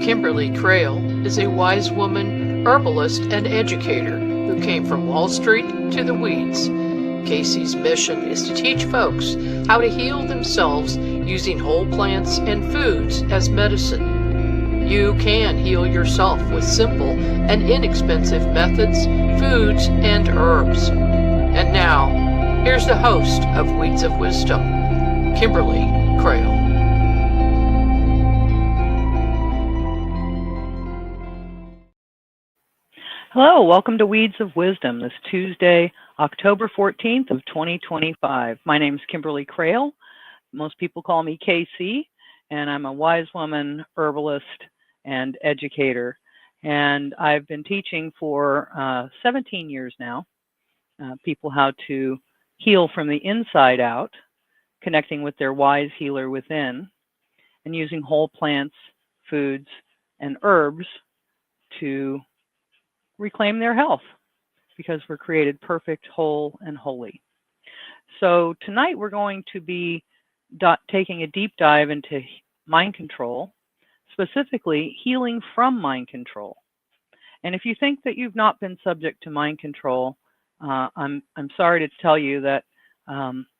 Kimberly Crail is a wise woman, herbalist, and educator who came from Wall Street to the weeds. Casey's mission is to teach folks how to heal themselves using whole plants and foods as medicine. You can heal yourself with simple and inexpensive methods, foods, and herbs. And now, here's the host of Weeds of Wisdom, Kimberly Crail. Hello, welcome to Weeds of Wisdom this Tuesday, October 14th of 2025. My name is Kimberly Crail. Most people call me KC, and I'm a wise woman, herbalist, and educator. And I've been teaching for 17 years now, people how to heal from the inside out, connecting with their wise healer within, and using whole plants, foods, and herbs to reclaim their health, because we're created perfect, whole, and holy. So tonight we're going to be taking a deep dive into mind control, specifically healing from mind control. And if you think that you've not been subject to mind control, I'm sorry to tell you that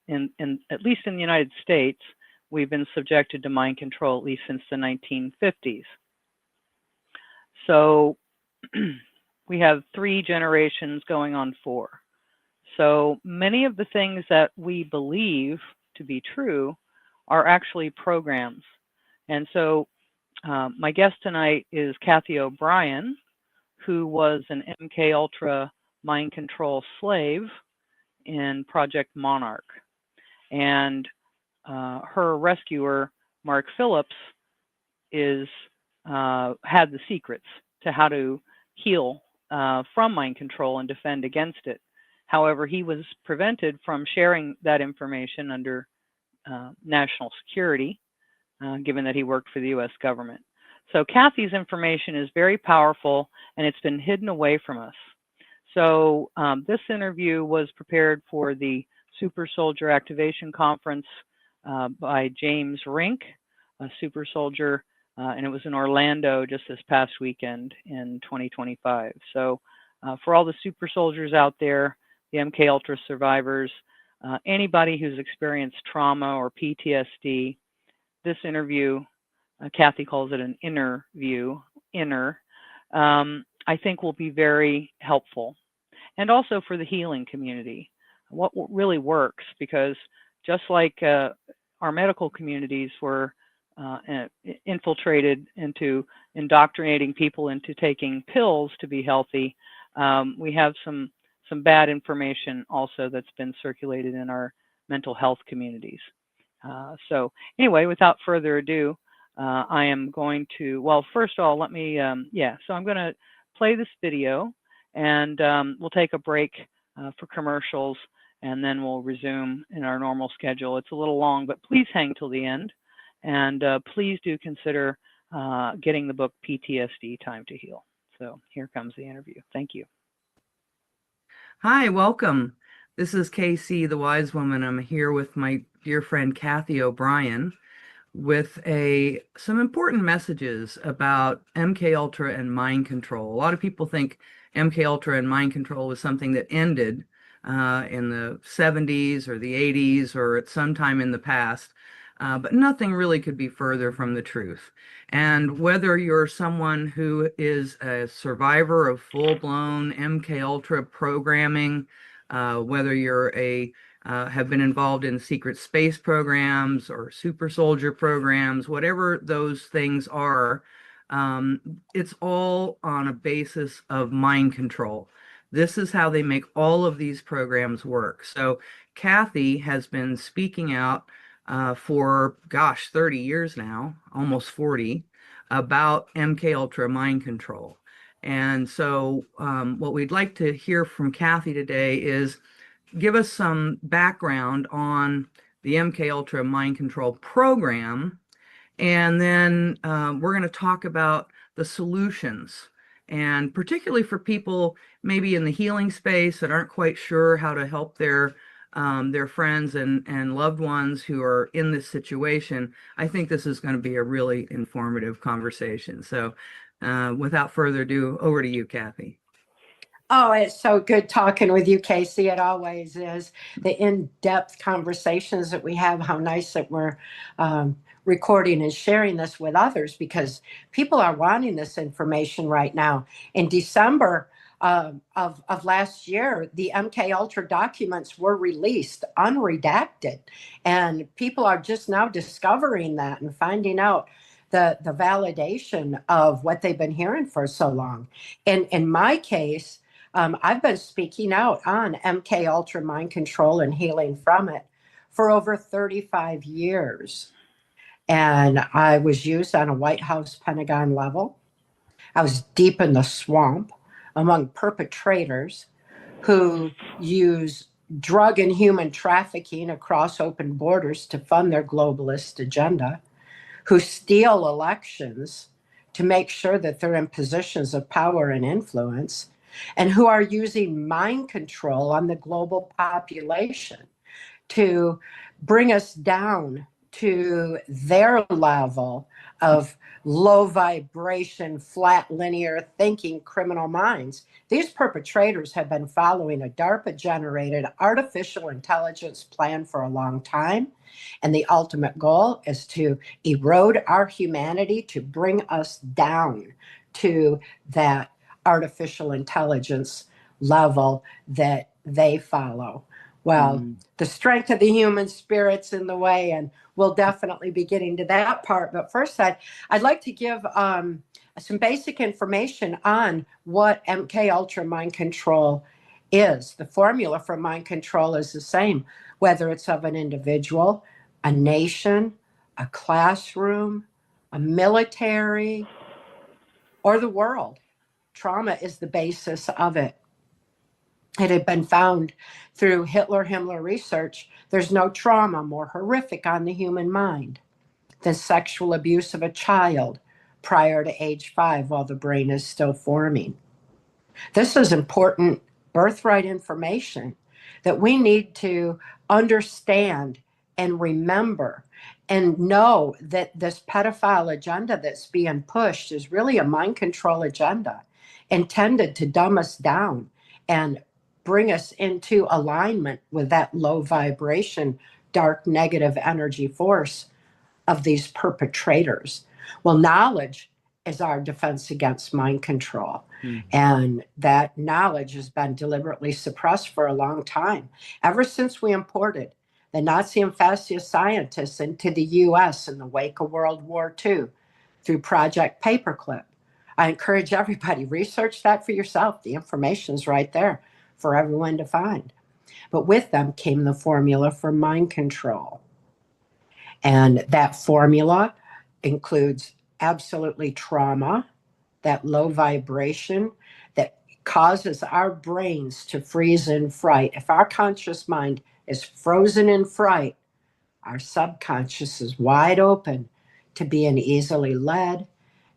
in at least in the United States, we've been subjected to mind control at least since the 1950s. So we have 3 generations going on 4. So many of the things that we believe to be true are actually programs. And so my guest tonight is Cathy O'Brien, who was an MK Ultra mind control slave in Project Monarch. And her rescuer, Mark Phillips, had the secrets to how to heal from mind control and defend against it. However, he was prevented from sharing that information under national security, given that he worked for the U.S. government. So Cathy's information is very powerful, and it's been hidden away from us. So this interview was prepared for the Super Soldier Activation Conference by James Rink, a super soldier, and it was in Orlando just this past weekend in 2025. So for all the super soldiers out there, the MK Ultra survivors, anybody who's experienced trauma or PTSD, this interview, Cathy calls it an inner view, I think will be very helpful. And also for the healing community, what really works, because just like our medical communities were infiltrated into indoctrinating people into taking pills to be healthy, we have some bad information also that's been circulated in our mental health communities. So anyway, without further ado, I am going to, well, first of all, let me, so I'm going to play this video, and we'll take a break for commercials, and then we'll resume in our normal schedule. It's a little long, but please hang till the end. And please do consider getting the book PTSD, Time to Heal. So here comes the interview. Thank you. Hi, welcome. This is KC, the Wise Woman. I'm here with my dear friend Cathy O'Brien with some important messages about MK Ultra and mind control. A lot of people think MK Ultra and mind control was something that ended in the 70s or the 80s or at some time in the past. But nothing really could be further from the truth. And whether you're someone who is a survivor of full-blown MK Ultra programming, whether you're have been involved in secret space programs or super soldier programs, whatever those things are, it's all on a basis of mind control. This is how they make all of these programs work. So Cathy has been speaking out for, 30 years now, almost 40, about MK Ultra mind control. And so what we'd like to hear from Cathy today is give us some background on the MK Ultra mind control program. And then we're going to talk about the solutions, and particularly for people maybe in the healing space that aren't quite sure how to help their their friends and loved ones who are in this situation, I think this is going to be a really informative conversation. So without further ado, over to you, Cathy. Oh, it's so good talking with you, Casey. It always is. The in-depth conversations that we have, how nice that we're recording and sharing this with others, because people are wanting this information right now. In December of last year, the MK Ultra documents were released, unredacted. And people are just now discovering that and finding out the validation of what they've been hearing for so long. And in my case, I've been speaking out on MK Ultra mind control and healing from it for over 35 years. And I was used on a White House Pentagon level. I was deep in the swamp among perpetrators who use drug and human trafficking across open borders to fund their globalist agenda, who steal elections to make sure that they're in positions of power and influence, and who are using mind control on the global population to bring us down to their level of low vibration, flat linear thinking criminal minds. These perpetrators have been following a DARPA generated artificial intelligence plan for a long time. And the ultimate goal is to erode our humanity, to bring us down to that artificial intelligence level that they follow. Well, the strength of the human spirit's in the way, and we'll definitely be getting to that part. But first, I'd like to give some basic information on what MK Ultra mind control is. The formula for mind control is the same, whether it's of an individual, a nation, a classroom, a military, or the world. Trauma is the basis of it. It had been found through Himmler research, there's no trauma more horrific on the human mind than sexual abuse of a child prior to age 5 while the brain is still forming. This is important birthright information that we need to understand and remember and know that this pedophile agenda that's being pushed is really a mind control agenda intended to dumb us down and bring us into alignment with that low vibration, dark, negative energy force of these perpetrators. Well, knowledge is our defense against mind control. And that knowledge has been deliberately suppressed for a long time, ever since we imported the Nazi and fascist scientists into the US in the wake of World War II through Project Paperclip. I encourage everybody, research that for yourself. The information's right there for everyone to find. But with them came the formula for mind control. And that formula includes absolutely trauma, that low vibration that causes our brains to freeze in fright. If our conscious mind is frozen in fright, our subconscious is wide open to being easily led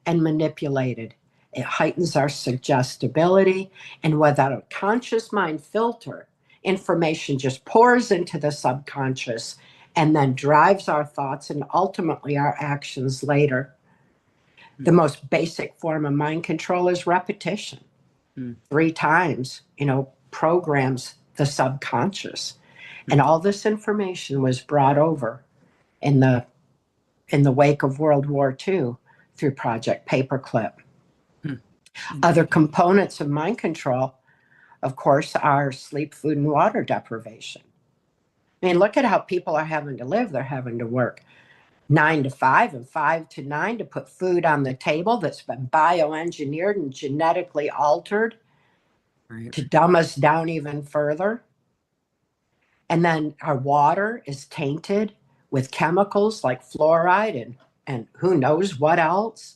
and manipulated. It heightens our suggestibility, and without a conscious mind filter, information just pours into the subconscious and then drives our thoughts and ultimately our actions later. The most basic form of mind control is repetition. 3 times, programs the subconscious. And all this information was brought over in the wake of World War II through Project Paperclip. Other components of mind control, of course, are sleep, food, and water deprivation. I mean, look at how people are having to live. They're having to work 9 to 5 and 5 to 9 to put food on the table that's been bioengineered and genetically altered to dumb us down even further. And then our water is tainted with chemicals like fluoride and who knows what else.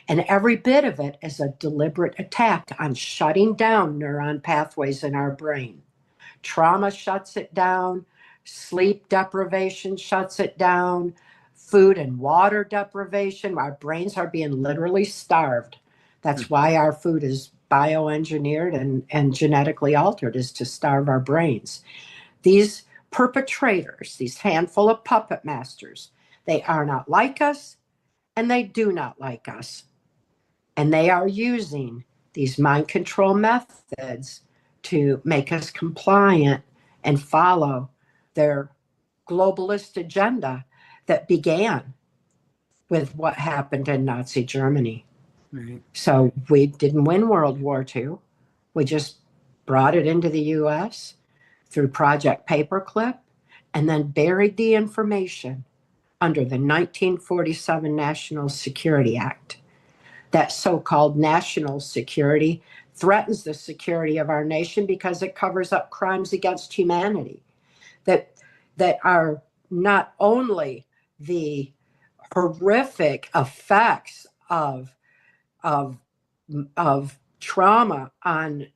And every bit of it is a deliberate attack on shutting down neuron pathways in our brain. Trauma shuts it down. Sleep deprivation shuts it down. Food and water deprivation. Our brains are being literally starved. That's why our food is bioengineered and genetically altered, is to starve our brains. These perpetrators, these handful of puppet masters, they are not like us and they do not like us. And they are using these mind control methods to make us compliant and follow their globalist agenda that began with what happened in Nazi Germany. Right. So we didn't win World War II. We just brought it into the US through Project Paperclip and then buried the information under the 1947 National Security Act. That so-called national security threatens the security of our nation because it covers up crimes against humanity that are not only the horrific effects of of trauma on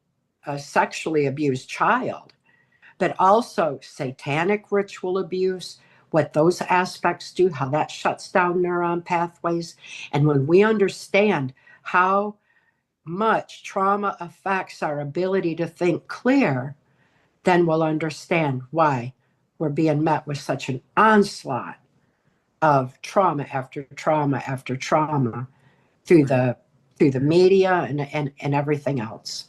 a sexually abused child, but also satanic ritual abuse, what those aspects do, how that shuts down neuron pathways. And when we understand how much trauma affects our ability to think clear, then we'll understand why we're being met with such an onslaught of trauma after trauma after trauma through the media and everything else.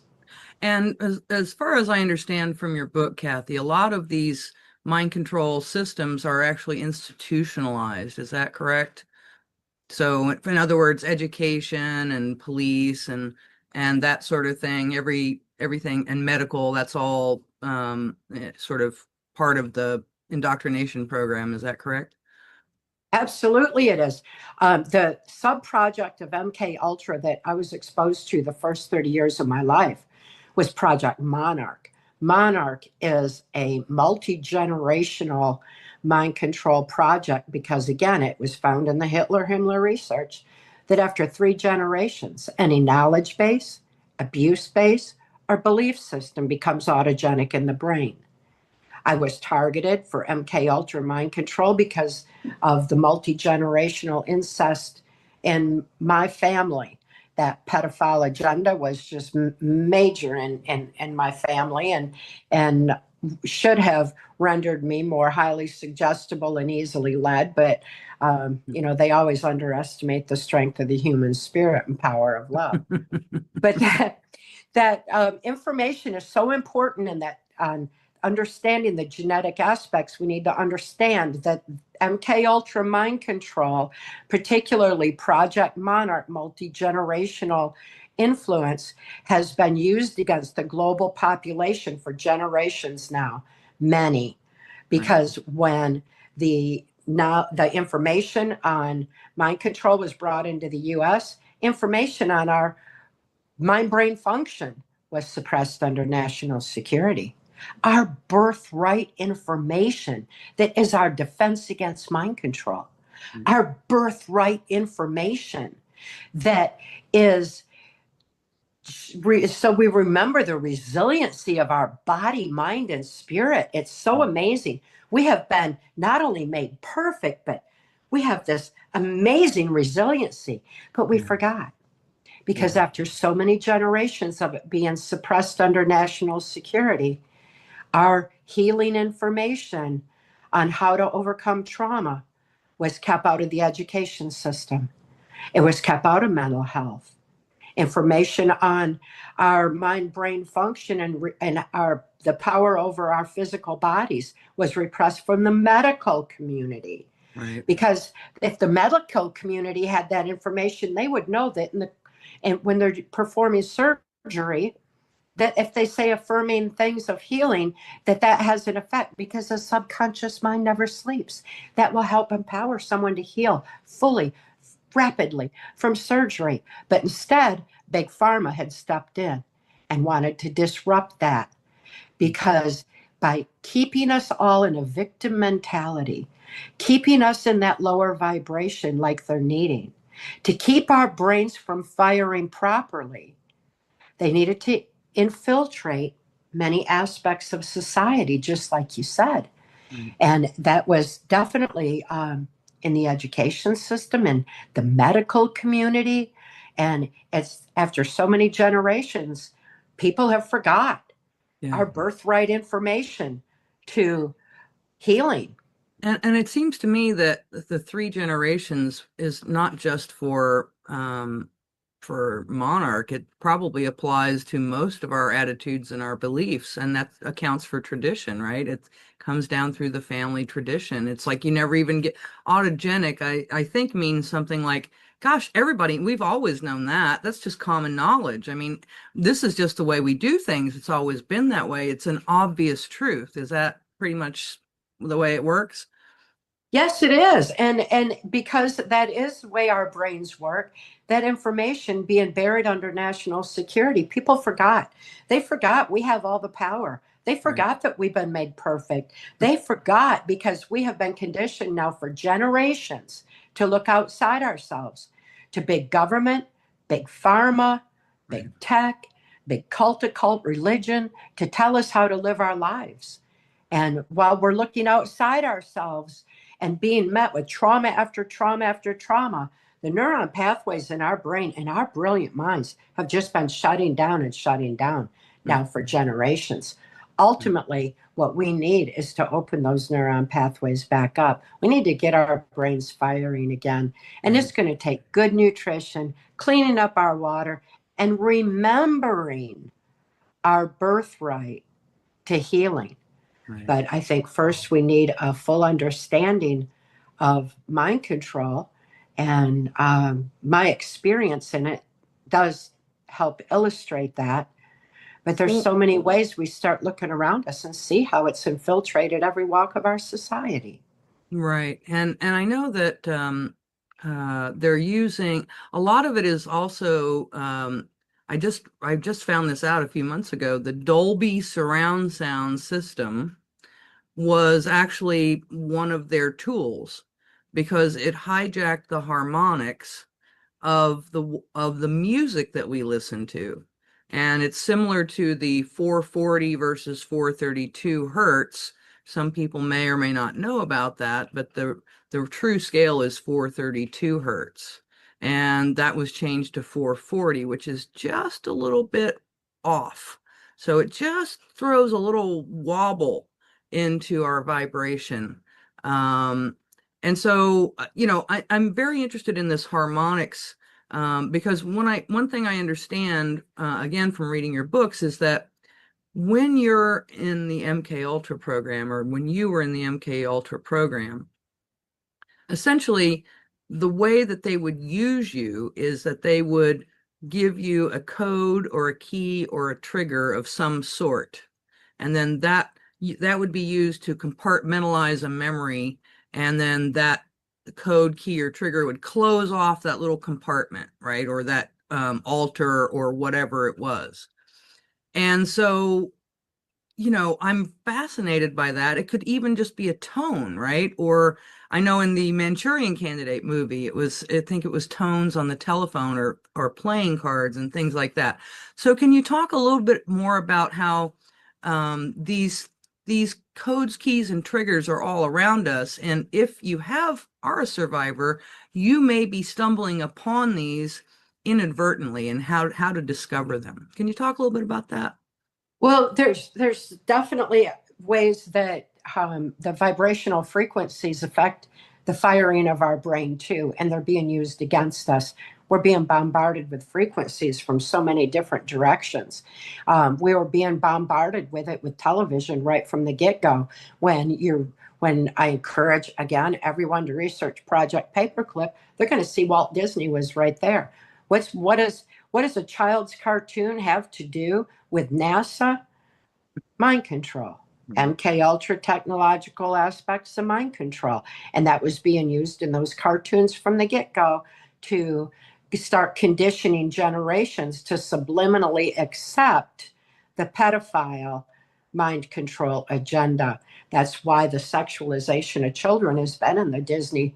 And as far as I understand from your book, Cathy, a lot of these mind control systems are actually institutionalized. Is that correct? So, in other words, education and police and that sort of thing, everything and medical, that's all sort of part of the indoctrination program. Is that correct? Absolutely, it is. The sub-project of MK Ultra that I was exposed to the first 30 years of my life was Project Monarch. Monarch is a multi-generational mind control project because, again, it was found in the Hitler-Himmler research that after 3 generations, any knowledge base, abuse base, or belief system becomes autogenic in the brain. I was targeted for MK Ultra mind control because of the multi-generational incest in my family. That pedophile agenda was just major in my family and should have rendered me more highly suggestible and easily led. But, they always underestimate the strength of the human spirit and power of love. But that information is so important in that understanding the genetic aspects. We need to understand that MK Ultra mind control, particularly Project Monarch multi-generational influence, has been used against the global population for generations now, many, because when the information on mind control was brought into the US, information on our mind-brain function was suppressed under national security. Our birthright information that is our defense against mind control, our birthright information that is, so we remember the resiliency of our body, mind, and spirit. It's so amazing. We have been not only made perfect, but we have this amazing resiliency, but we forgot. Because after so many generations of it being suppressed under national security, our healing information on how to overcome trauma was kept out of the education system. It was kept out of mental health. Information on our mind-brain function and the power over our physical bodies was repressed from the medical community. Right. Because if the medical community had that information, they would know that and when they're performing surgery, that if they say affirming things of healing, that has an effect because the subconscious mind never sleeps. That will help empower someone to heal fully, rapidly from surgery. But instead, Big Pharma had stepped in and wanted to disrupt that because by keeping us all in a victim mentality, keeping us in that lower vibration like they're needing, to keep our brains from firing properly, they needed to infiltrate many aspects of society, just like you said. And that was definitely in the education system and the medical community. And it's after so many generations, people have forgot our birthright information to healing. And it seems to me that the three generations is not just for Monarch. It probably applies to most of our attitudes and our beliefs, and that accounts for tradition, right? It comes down through the family tradition. It's like you never even get autogenic. I think means something like, gosh, everybody, we've always known that. That's just common knowledge. I mean, this is just the way we do things. It's always been that way. It's an obvious truth. Is that pretty much the way it works? Yes, it is. And because that is the way our brains work, that information being buried under national security, people forgot. They forgot we have all the power. They Right. forgot that we've been made perfect. They forgot because we have been conditioned now for generations to look outside ourselves, to big government, big pharma, Right. big tech, big cult religion to tell us how to live our lives. And while we're looking outside ourselves and being met with trauma after trauma after trauma, the neuron pathways in our brain and our brilliant minds have just been shutting down now for generations. Ultimately, what we need is to open those neuron pathways back up. We need to get our brains firing again. And Right. it's going to take good nutrition, cleaning up our water, and remembering our birthright to healing. Right. But I think first we need a full understanding of mind control. And my experience in it does help illustrate that. But there's Well, so many ways we start looking around us and see how it's infiltrated every walk of our society. right. And I know that they're using a lot of it is also I just found this out a few months ago. The Dolby surround sound system was actually one of their tools because it hijacked the harmonics of the music that we listen to. And it's similar to the 440 versus 432 hertz. Some people may or may not know about that, but the true scale is 432 hertz. And that was changed to 440, which is just a little bit off. So it just throws a little wobble into our vibration. And so, I'm very interested in this harmonics because one thing I understand again from reading your books is that when you're in the MK Ultra program or when you were in the MK Ultra program, essentially the way that they would use you is that they would give you a code or a key or a trigger of some sort, and then that would be used to compartmentalize a memory, and then that code, key, or trigger would close off that little compartment, right? Or that altar or whatever it was. And so, I'm fascinated by that. It could even just be a tone, right? Or I know in the Manchurian Candidate movie, I think it was tones on the telephone or playing cards and things like that. So can you talk a little bit more about how these codes, keys, and triggers are all around us? And if you are a survivor, you may be stumbling upon these inadvertently and how to discover them. Can you talk a little bit about that? Well, there's definitely ways that the vibrational frequencies affect the firing of our brain too, and they're being used against us. We're being bombarded with frequencies from so many different directions. We were being bombarded with it with television right from the get-go. When I encourage again everyone to research Project Paperclip, they're going to see Walt Disney was right there. What does a child's cartoon have to do with NASA? Mind control. MK Ultra technological aspects of mind control. And that was being used in those cartoons from the get-go to start conditioning generations to subliminally accept the pedophile mind control agenda. That's why the sexualization of children has been in the Disney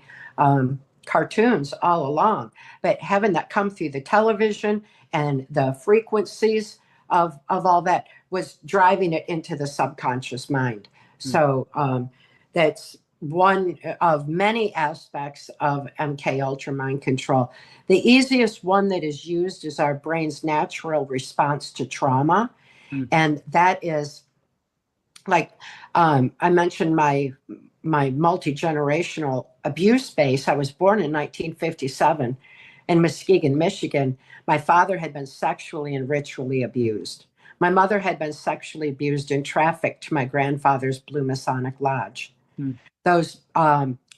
cartoons all along. But having that come through the television and the frequencies of all that was driving it into the subconscious mind. So that's one of many aspects of MK Ultra mind control. The easiest one that is used is our brain's natural response to trauma, Mm. and that is like I mentioned my multi-generational abuse space. I was born in 1957 in Muskegon, Michigan. My father had been sexually and ritually abused. My mother had been sexually abused and trafficked to my grandfather's Blue Masonic Lodge. Hmm. Those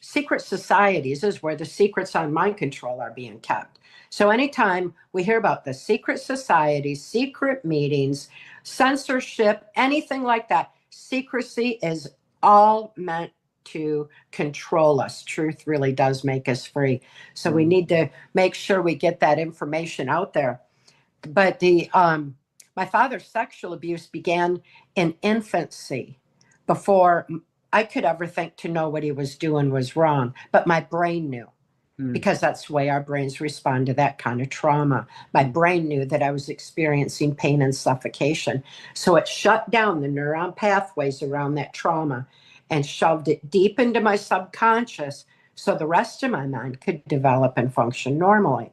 secret societies is where the secrets on mind control are being kept. So anytime we hear about the secret societies, secret meetings, censorship, anything like that, secrecy is all meant to control us. Truth really does make us free. So we need to make sure we get that information out there. But the my father's sexual abuse began in infancy, before I could ever think to know what he was doing was wrong. But my brain knew, because that's the way our brains respond to that kind of trauma. My brain knew that I was experiencing pain and suffocation. So it shut down the neuron pathways around that trauma and shoved it deep into my subconscious so the rest of my mind could develop and function normally.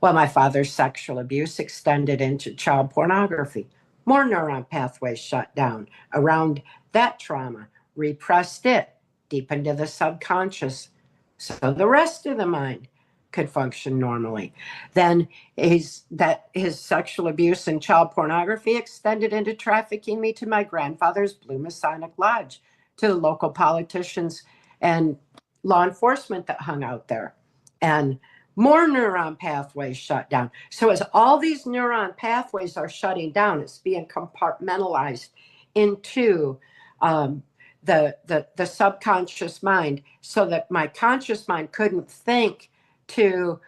Well, my father's sexual abuse extended into child pornography. More neuron pathways shut down around that trauma, repressed it deep into the subconscious so the rest of the mind could function normally. Then his sexual abuse and child pornography extended into trafficking me to my grandfather's Blue Masonic Lodge, to the local politicians and law enforcement that hung out there. And more neuron pathways shut down. So as all these neuron pathways are shutting down, it's being compartmentalized into the subconscious mind, so that my conscious mind couldn't think to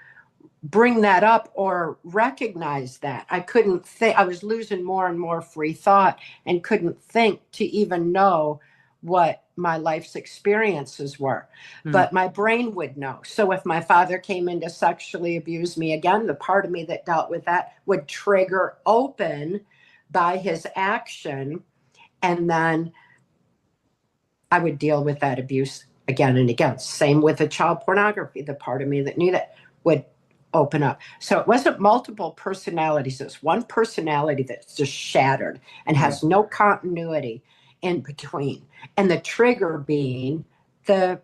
bring that up or recognize that. I couldn't think. I was losing more and more free thought and couldn't think to even know what my life's experiences were. But my brain would know. So if my father came in to sexually abuse me again, the part of me that dealt with that would trigger open by his action, and then I would deal with that abuse again and again. Same with the child pornography. The part of me that knew that would open up. So it wasn't multiple personalities. It's one personality that's just shattered and has no continuity in between. And the trigger being the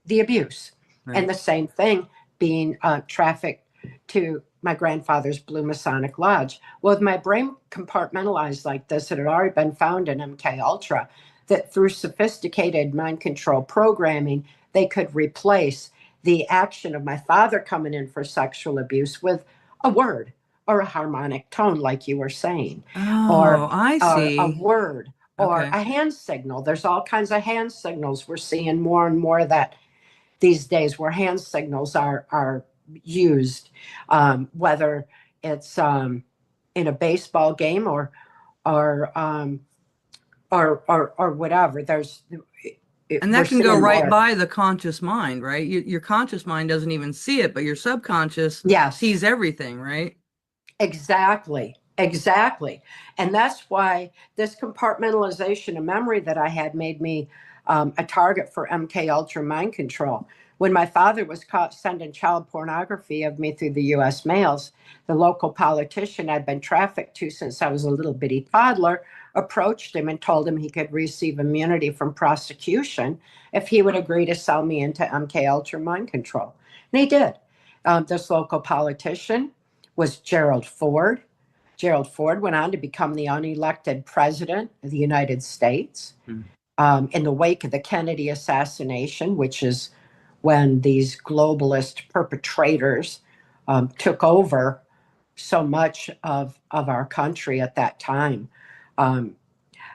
abuse. Right. And the same thing being trafficked to my grandfather's Blue Masonic Lodge. Well, with my brain compartmentalized like this, it had already been found in MK Ultra that through sophisticated mind control programming, they could replace the action of my father coming in for sexual abuse with a word or a harmonic tone, like you were saying, or I see. a word or Okay. a hand signal. There's all kinds of hand signals. We're seeing more and more of that these days, where hand signals are used, whether it's in a baseball game or whatever. And that can go right by the conscious mind, right? Your conscious mind doesn't even see it, but your subconscious sees everything, right? Exactly. And that's why this compartmentalization of memory that I had made me a target for MK Ultra mind control. When my father was caught sending child pornography of me through the U.S. mails, the local politician I'd been trafficked to since I was a little bitty toddler approached him and told him he could receive immunity from prosecution if he would agree to sell me into MK Ultra mind control. And he did. This local politician was Gerald Ford. Gerald Ford went on to become the unelected president of the United States. In the wake of the Kennedy assassination, which is when these globalist perpetrators took over so much of our country at that time.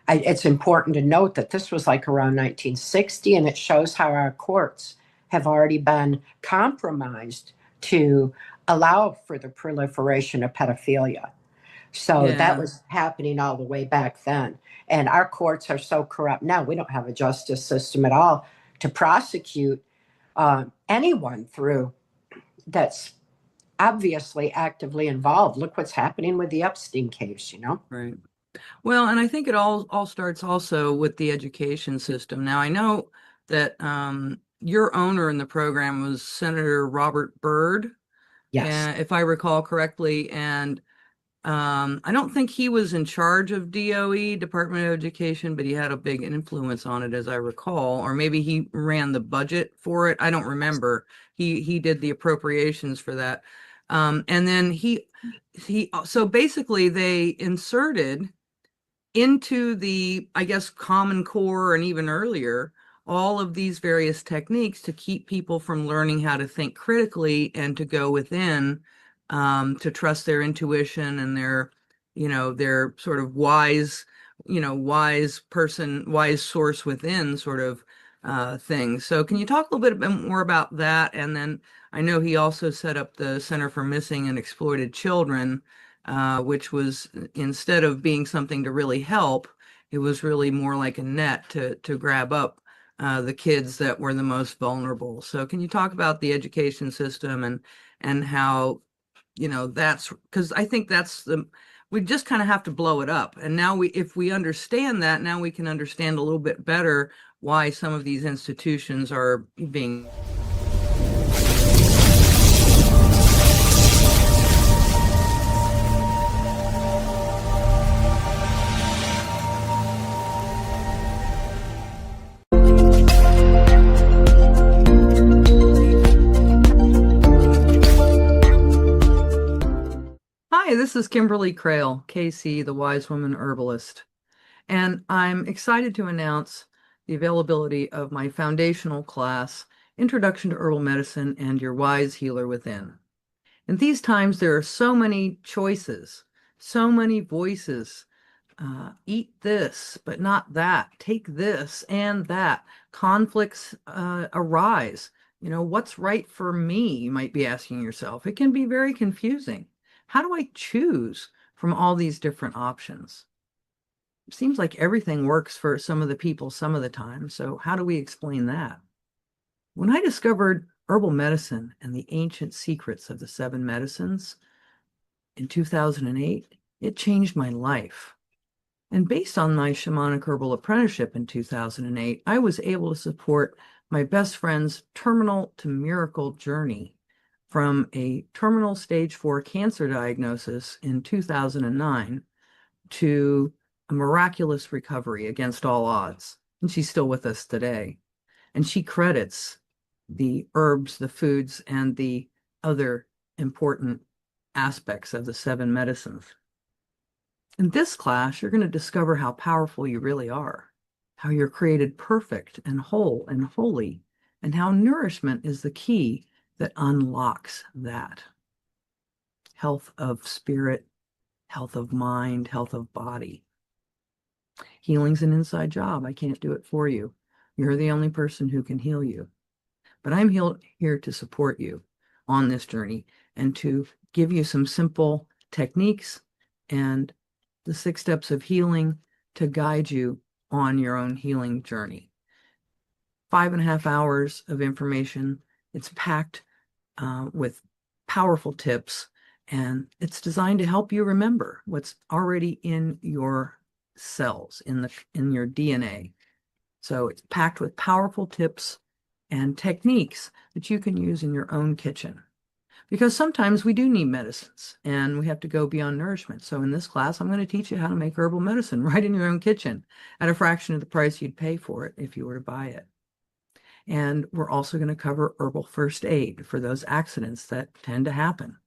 It's important to note that this was like around 1960, and it shows how our courts have already been compromised to allow for the proliferation of pedophilia. So that was happening all the way back then. And our courts are so corrupt now, we don't have a justice system at all to prosecute anyone through that's obviously actively involved. Look what's happening with the Epstein case, Right. Well, and I think it all starts also with the education system. Now, I know that your owner in the program was Senator Robert Byrd, Yes. if I recall correctly, and I don't think he was in charge of DOE, Department of Education, but he had a big influence on it, as I recall. Or maybe he ran the budget for it. I don't remember. He did the appropriations for that. And then so basically they inserted into the, I guess, Common Core and even earlier, all of these various techniques to keep people from learning how to think critically and to go within, to trust their intuition and their, their sort of wise, wise source within sort of things. So can you talk a little bit more about that? And then I know he also set up the Center for Missing and Exploited Children, which was, instead of being something to really help, it was really more like a net to grab up the kids that were the most vulnerable. So can you talk about the education system and how, that's, because I think we just kind of have to blow it up. And now if we understand that, now we can understand a little bit better why some of these institutions are being. Hi, this is Kimberly Crail, KC, the Wise Woman Herbalist, and I'm excited to announce the availability of my foundational class, Introduction to Herbal Medicine and Your Wise Healer Within. In these times, there are so many choices, so many voices. Eat this, but not that. Take this and that. Conflicts arise. What's right for me, you might be asking yourself. It can be very confusing. How do I choose from all these different options? It seems like everything works for some of the people some of the time. So how do we explain that? When I discovered herbal medicine and the ancient secrets of the 7 medicines in 2008, it changed my life. And based on my shamanic herbal apprenticeship in 2008, I was able to support my best friend's terminal to miracle journey from a terminal stage 4 cancer diagnosis in 2009 to a miraculous recovery against all odds. And she's still with us today. And she credits the herbs, the foods, and the other important aspects of the 7 medicines. In this class, you're going to discover how powerful you really are, how you're created perfect and whole and holy, and how nourishment is the key that unlocks that. Health of spirit, health of mind, health of body. Healing's an inside job. I can't do it for you. You're the only person who can heal you. But I'm here to support you on this journey and to give you some simple techniques and the 6 steps of healing to guide you on your own healing journey. 5.5 hours of information. It's packed with powerful tips, and it's designed to help you remember what's already in your cells, in your DNA. So it's packed with powerful tips and techniques that you can use in your own kitchen. Because sometimes we do need medicines and we have to go beyond nourishment. So in this class, I'm going to teach you how to make herbal medicine right in your own kitchen at a fraction of the price you'd pay for it if you were to buy it. And we're also going to cover herbal first aid for those accidents that tend to happen.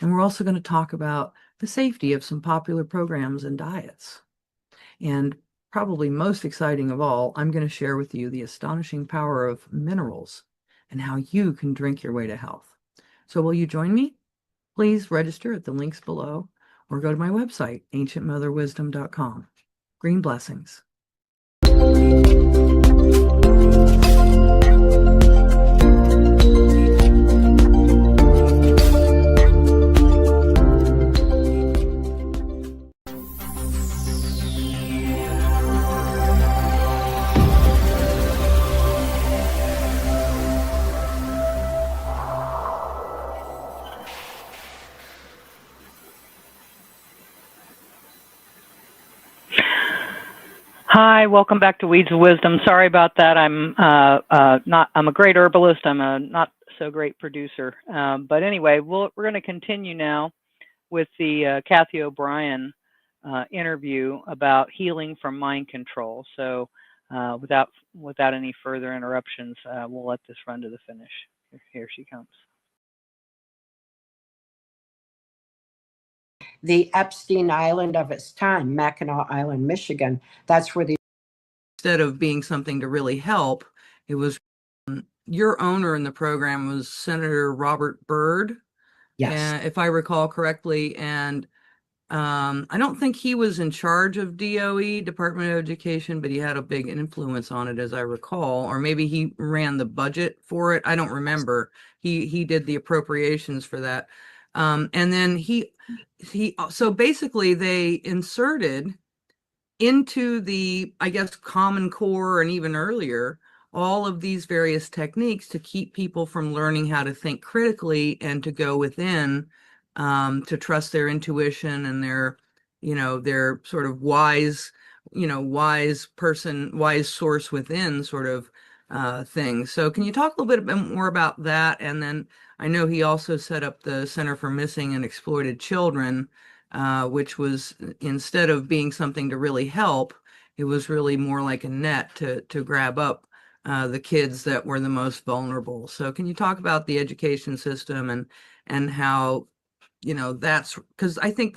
And we're also going to talk about the safety of some popular programs and diets. And probably most exciting of all, I'm going to share with you the astonishing power of minerals and how you can drink your way to health. So will you join me? Please register at the links below or go to my website, ancientmotherwisdom.com. Green blessings. Hi, welcome back to Weeds of Wisdom. Sorry about that. I'm a great herbalist. I'm a not so great producer. But anyway, we're going to continue now with the Cathy O'Brien interview about healing from mind control. So without any further interruptions, we'll let this run to the finish. Here she comes. The Epstein Island of its time, Mackinac Island, Michigan. That's where the instead of being something to really help, it was your owner in the program was Senator Robert Byrd, yes. if I recall correctly, and I don't think he was in charge of DOE, Department of Education, but he had a big influence on it, as I recall, or maybe he ran the budget for it. I don't remember. He did the appropriations for that, and then so basically they inserted into the, I guess, Common Core and even earlier, all of these various techniques to keep people from learning how to think critically and to go within, to trust their intuition and their, their sort of wise person, wise source within sort of thing. So can you talk a little bit more about that? And then I know he also set up the Center for Missing and Exploited Children, which was, instead of being something to really help, it was really more like a net to grab up the kids that were the most vulnerable. So can you talk about the education system and how, that's because I think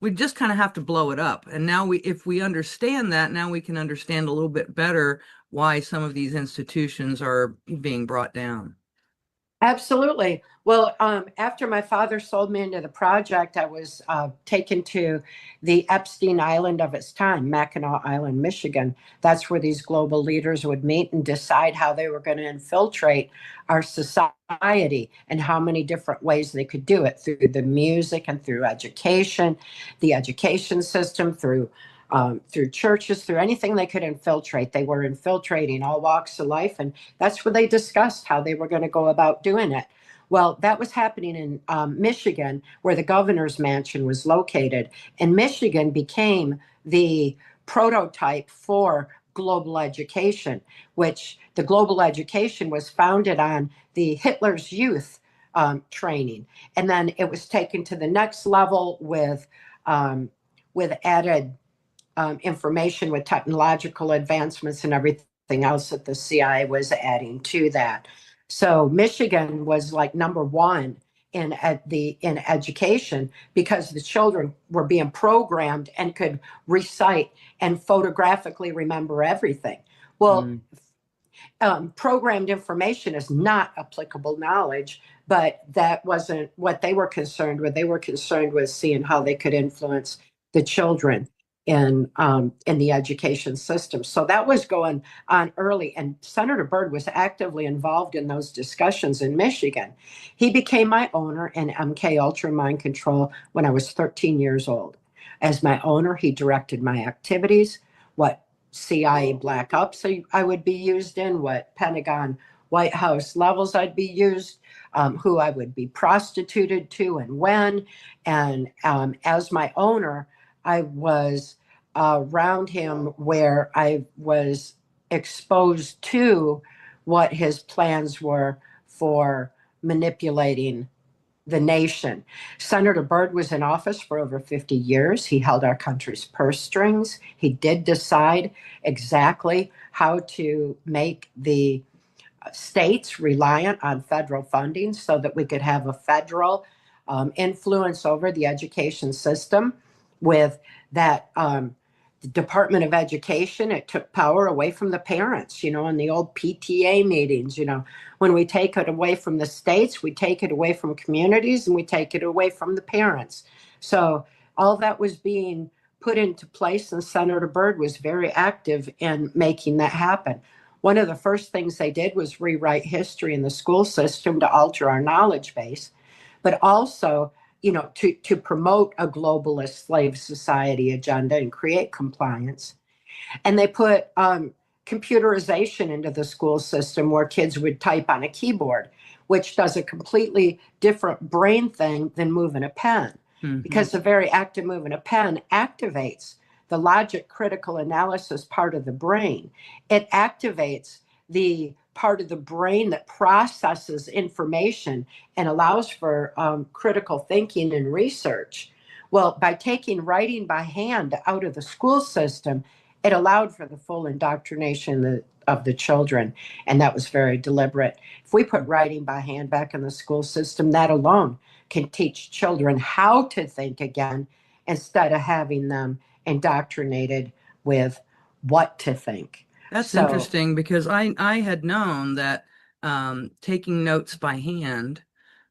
we just kind of have to blow it up. And now if we understand that, now we can understand a little bit better why some of these institutions are being brought down. Absolutely. Well, after my father sold me into the project, I was taken to the Epstein Island of its time, Mackinac Island, Michigan. That's where these global leaders would meet and decide how they were going to infiltrate our society and how many different ways they could do it, through the music and through education, the education system, through churches, through anything they could infiltrate. They were infiltrating all walks of life, and that's where they discussed how they were going to go about doing it. Well, that was happening in Michigan, where the governor's mansion was located. And Michigan became the prototype for global education, which the global education was founded on the Hitler's Youth training. And then it was taken to the next level with added information, with technological advancements and everything else that the CIA was adding to that. So Michigan was like number one in education, because the children were being programmed and could recite and photographically remember everything. Well, programmed information is not applicable knowledge, but that wasn't what they were concerned with. They were concerned with seeing how they could influence the children in the education system. So that was going on early, and Senator Byrd was actively involved in those discussions in Michigan. He became my owner in MK Ultra Mind Control when I was 13 years old. As my owner, he directed my activities, what CIA black ops I would be used in, what Pentagon White House levels I'd be used, who I would be prostituted to and when. And as my owner, I was around him where I was exposed to what his plans were for manipulating the nation. Senator Byrd was in office for over 50 years. He held our country's purse strings. He did decide exactly how to make the states reliant on federal funding so that we could have a federal influence over the education system. With that, the Department of Education, it took power away from the parents, in the old PTA meetings. When we take it away from the states, we take it away from communities, and we take it away from the parents. So all that was being put into place, and Senator Byrd was very active in making that happen. One of the first things they did was rewrite history in the school system to alter our knowledge base, but also, to promote a globalist slave society agenda and create compliance. And they put computerization into the school system, where kids would type on a keyboard, which does a completely different brain thing than moving a pen. Mm-hmm. Because the very act of moving a pen activates the logic critical analysis part of the brain. It activates the part of the brain that processes information and allows for critical thinking and research. Well, by taking writing by hand out of the school system, it allowed for the full indoctrination of the children, and that was very deliberate. If we put writing by hand back in the school system, that alone can teach children how to think again instead of having them indoctrinated with what to think. That's So, interesting because I had known that taking notes by hand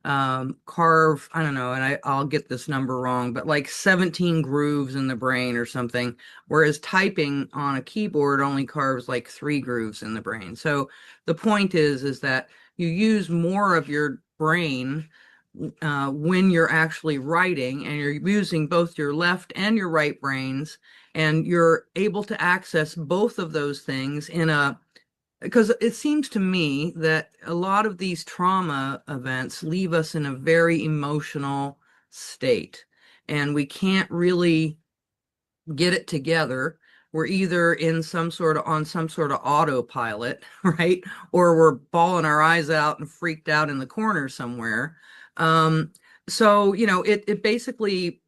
carve, I don't know, and I'll get this number wrong, but like 17 grooves in the brain or something, whereas typing on a keyboard only carves like 3 grooves in the brain. So the point is that you use more of your brain when you're actually writing, and you're using both your left and your right brains, and you're able to access both of those things because it seems to me that a lot of these trauma events leave us in a very emotional state, and we can't really get it together. We're either on some sort of autopilot, right? Or we're bawling our eyes out and freaked out in the corner somewhere. So, it basically,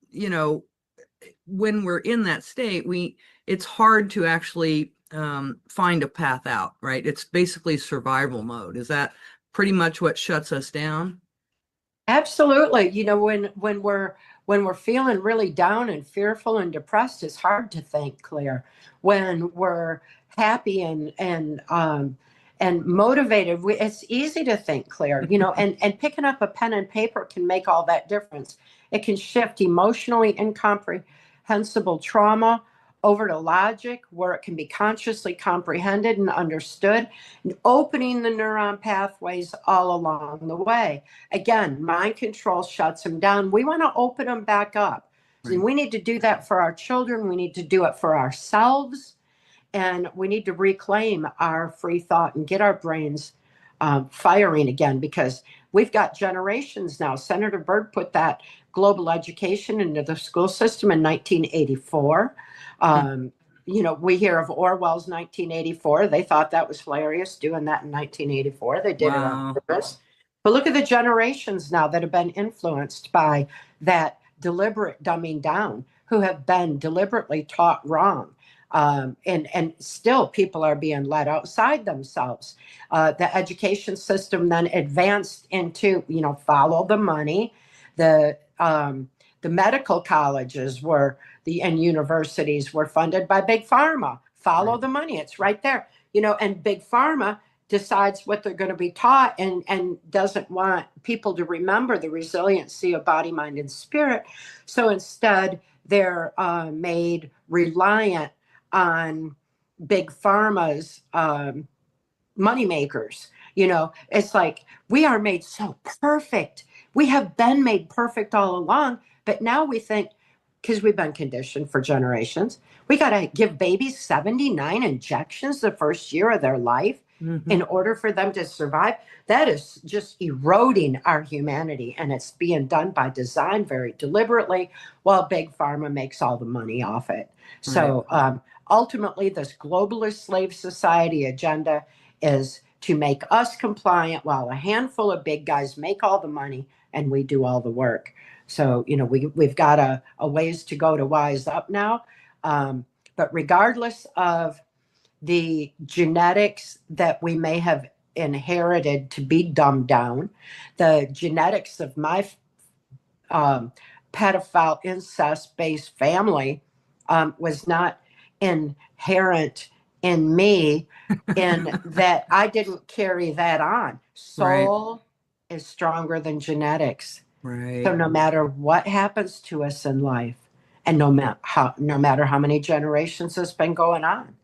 when we're in that state, it's hard to actually find a path out, right? It's basically survival mode. Is that pretty much what shuts us down? absolutely. When we're feeling really down and fearful and depressed, it's hard to think clear. When we're happy and motivated, it's easy to think clear. And picking up a pen and paper can make all that difference. It can shift emotionally incomprehensible trauma over to logic, where it can be consciously comprehended and understood, and opening the neuron pathways all along the way. Again, mind control shuts them down. We want to open them back up. Right. And we need to do that for our children. We need to do it for ourselves. And we need to reclaim our free thought and get our brains firing again, because we've got generations now. Senator Byrd put that global education into the school system in 1984. We hear of Orwell's 1984. They thought that was hilarious doing that in 1984. They did it on Wow. purpose. But look at the generations now that have been influenced by that deliberate dumbing down, who have been deliberately taught wrong. And still people are being led outside themselves. The education system then advanced into, follow the money. The medical colleges and universities were funded by Big Pharma. Follow Right. the money. It's right there. And Big Pharma decides what they're going to be taught, and doesn't want people to remember the resiliency of body, mind, and spirit. So instead, they're made reliant on Big Pharma's money makers. It's like we are made so perfect. We have been made perfect all along, but now we think, because we've been conditioned for generations, we got to give babies 79 injections the first year of their life in order for them to survive. That is just eroding our humanity, and it's being done by design very deliberately, while Big Pharma makes all the money off it. So ultimately, this globalist slave society agenda is to make us compliant, while a handful of big guys make all the money and we do all the work. So, we've got a ways to go to wise up now. But regardless of the genetics that we may have inherited to be dumbed down, the genetics of my pedophile incest-based family was not inherent in me, in that I didn't carry that on. Soul is stronger than genetics. Right. So no matter what happens to us in life, and no matter how many generations has been going on,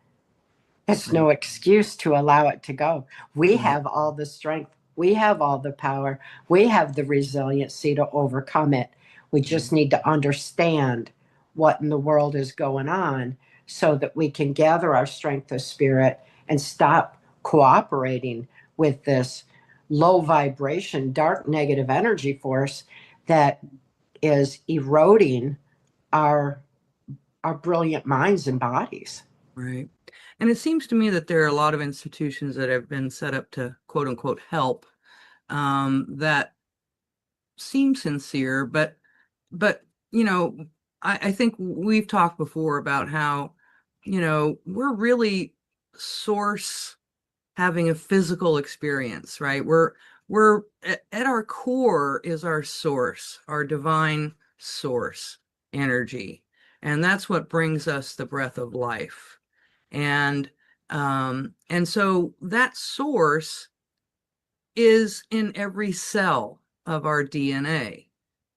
it's no excuse to allow it to go. We have all the strength. We have all the power. We have the resiliency to overcome it. We just need to understand what in the world is going on, so that we can gather our strength of spirit and stop cooperating with this low vibration, dark negative energy force that is eroding our brilliant minds and bodies. Right. And it seems to me that there are a lot of institutions that have been set up to quote unquote help, that seem sincere, but I think we've talked before about how, we're really source having a physical experience, right? We're at our core is our source, our divine source energy. And that's what brings us the breath of life. And so that source is in every cell of our DNA.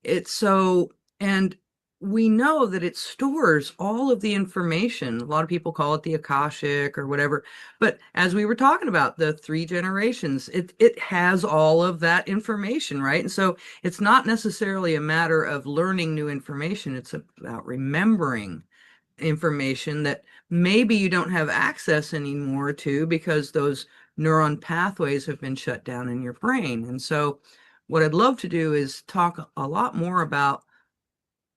It's so, and we know that it stores all of the information. A lot of people call it the Akashic or whatever. But as we were talking about the 3 generations, it has all of that information, right? And so it's not necessarily a matter of learning new information. It's about remembering information that maybe you don't have access anymore to because those neuron pathways have been shut down in your brain. And so what I'd love to do is talk a lot more about,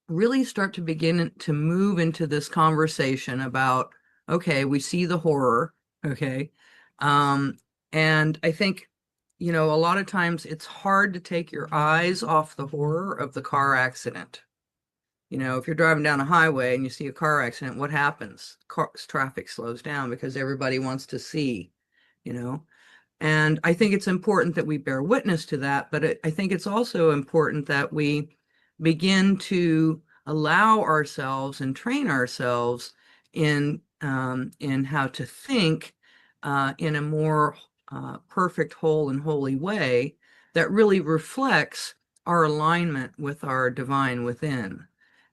really start to begin to move into this conversation about, okay, we see the horror, okay? And I think, a lot of times it's hard to take your eyes off the horror of the car accident. If you're driving down a highway and you see a car accident, what happens? Traffic slows down because everybody wants to see, you know? And I think it's important that we bear witness to that, but I think it's also important that we begin to allow ourselves and train ourselves in how to think in a more perfect, whole, and holy way that really reflects our alignment with our divine within.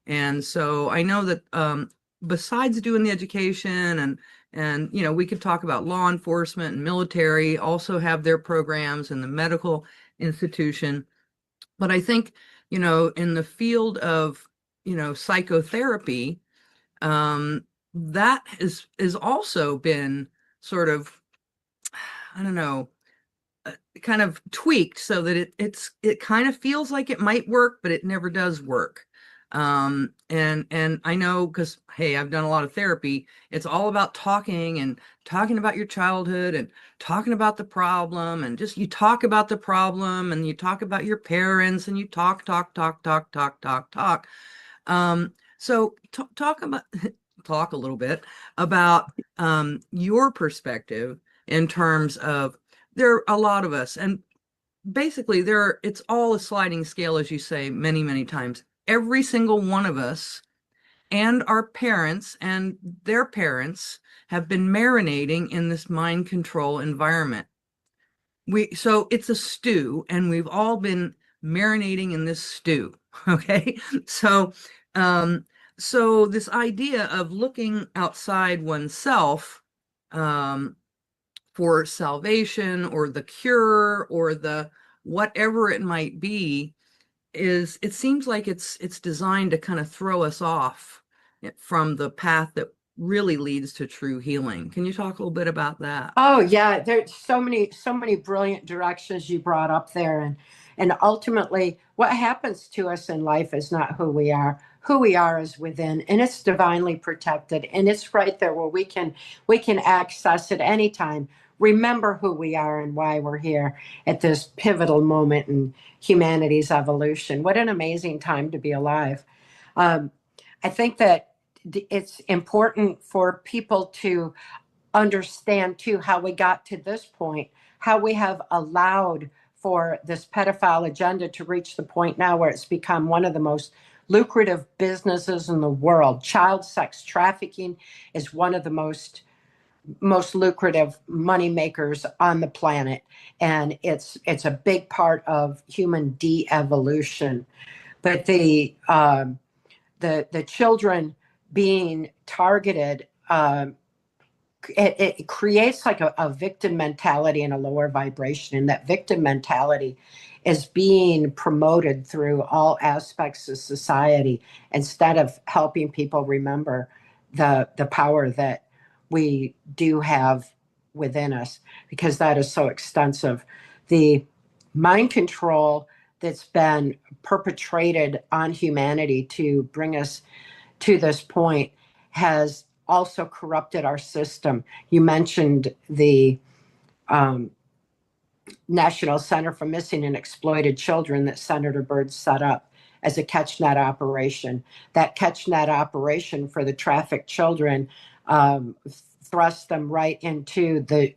And so I know that besides doing the education and we could talk about law enforcement and military also have their programs and the medical institution. But I think, in the field of, psychotherapy, that is also been sort of, I don't know, kind of tweaked so that it kind of feels like it might work, but it never does work. And I know, because hey, I've done a lot of therapy. It's all about talking about your childhood and talking about the problem, and just you talk about the problem and you talk about your parents and you talk. So talk about talk a little bit about your perspective in terms of, there are a lot of us, and basically it's all a sliding scale, as you say many, many times. Every single one of us and our parents and their parents have been marinating in this mind control environment. So it's a stew, and we've all been marinating in this stew. Okay. So this idea of looking outside oneself for salvation or the cure or the whatever it might be, it seems like it's designed to kind of throw us off from the path that really leads to true healing. Can you talk a little bit about that? Oh yeah, there's so many brilliant directions you brought up there, and ultimately what happens to us in life is not who we are. Who we are is within, and it's divinely protected, and it's right there where we can access it anytime. Remember who we are and why we're here at this pivotal moment in humanity's evolution. What an amazing time to be alive. Um, I think that it's important for people to understand too how we got to this point, how we have allowed for this pedophile agenda to reach the point now where it's become one of the most lucrative businesses in the world. Child sex trafficking is one of the most lucrative money makers on the planet, and it's a big part of human de-evolution. But the children being targeted, it creates like a victim mentality and a lower vibration. And that victim mentality is being promoted through all aspects of society instead of helping people remember the power that we do have within us, because that is so extensive. The mind control that's been perpetrated on humanity to bring us to this point has also corrupted our system. You mentioned the National Center for Missing and Exploited Children that Senator Byrd set up as a catch-net operation. That catch-net operation for the trafficked children thrust them right into the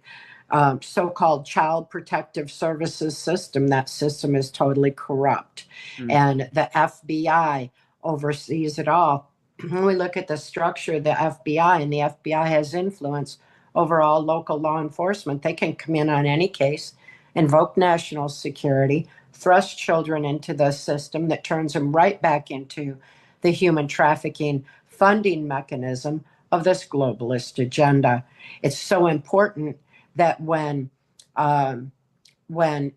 so-called Child Protective Services system. That system is totally corrupt. And the FBI oversees it all. When we look at the structure of the FBI, and the FBI has influence over all local law enforcement, they can come in on any case, invoke national security, thrust children into the system that turns them right back into the human trafficking funding mechanism of this globalist agenda. It's so important that when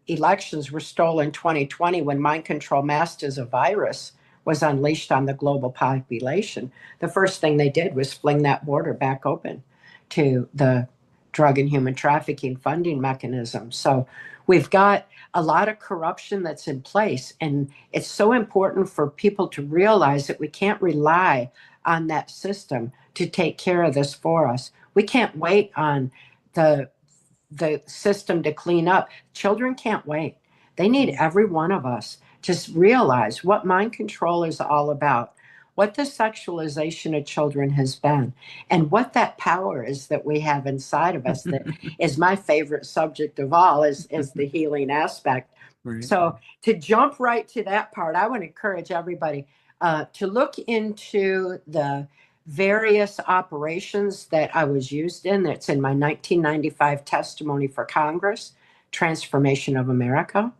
elections were stolen in 2020, when mind control masked as a virus was unleashed on the global population, the first thing they did was fling that border back open to the drug and human trafficking funding mechanism. So we've got a lot of corruption that's in place, and it's so important for people to realize that we can't rely on that system to take care of this for us. We can't wait on the system to clean up. Children can't wait. They need every one of us to realize what mind control is all about, what the sexualization of children has been, and what that power is that we have inside of us that is my favorite subject of all, is the healing aspect. Right. So to jump right to that part, I want to encourage everybody to look into the various operations that I was used in. That's in my 1995 testimony for Congress, Transformation of America.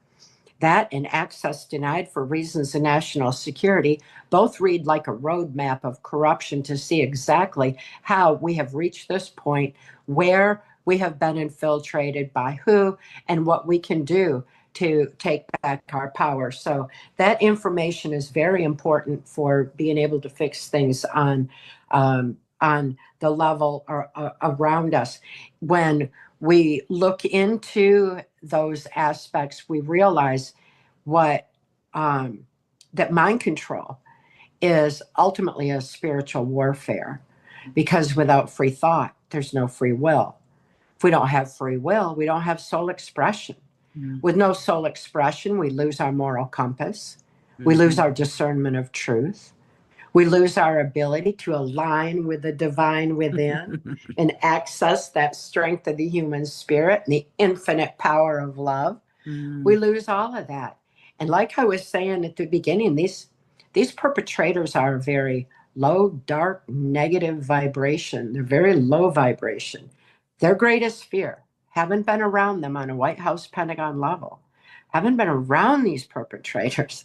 That and Access Denied for Reasons of National Security both read like a roadmap of corruption to see exactly how we have reached this point, where we have been infiltrated by who, and what we can do to take back our power. So that information is very important for being able to fix things on the level around us. When we look into those aspects, we realize that mind control is ultimately a spiritual warfare, because without free thought, there's no free will. If we don't have free will, we don't have soul expression. With no soul expression, we lose our moral compass. We lose our discernment of truth. We lose our ability to align with the divine within and access that strength of the human spirit and the infinite power of love. We lose all of that. And like I was saying at the beginning, these perpetrators are very low, dark, negative vibration. They're very low vibration. Their greatest fear, haven't been around them on a White House Pentagon level, haven't been around these perpetrators.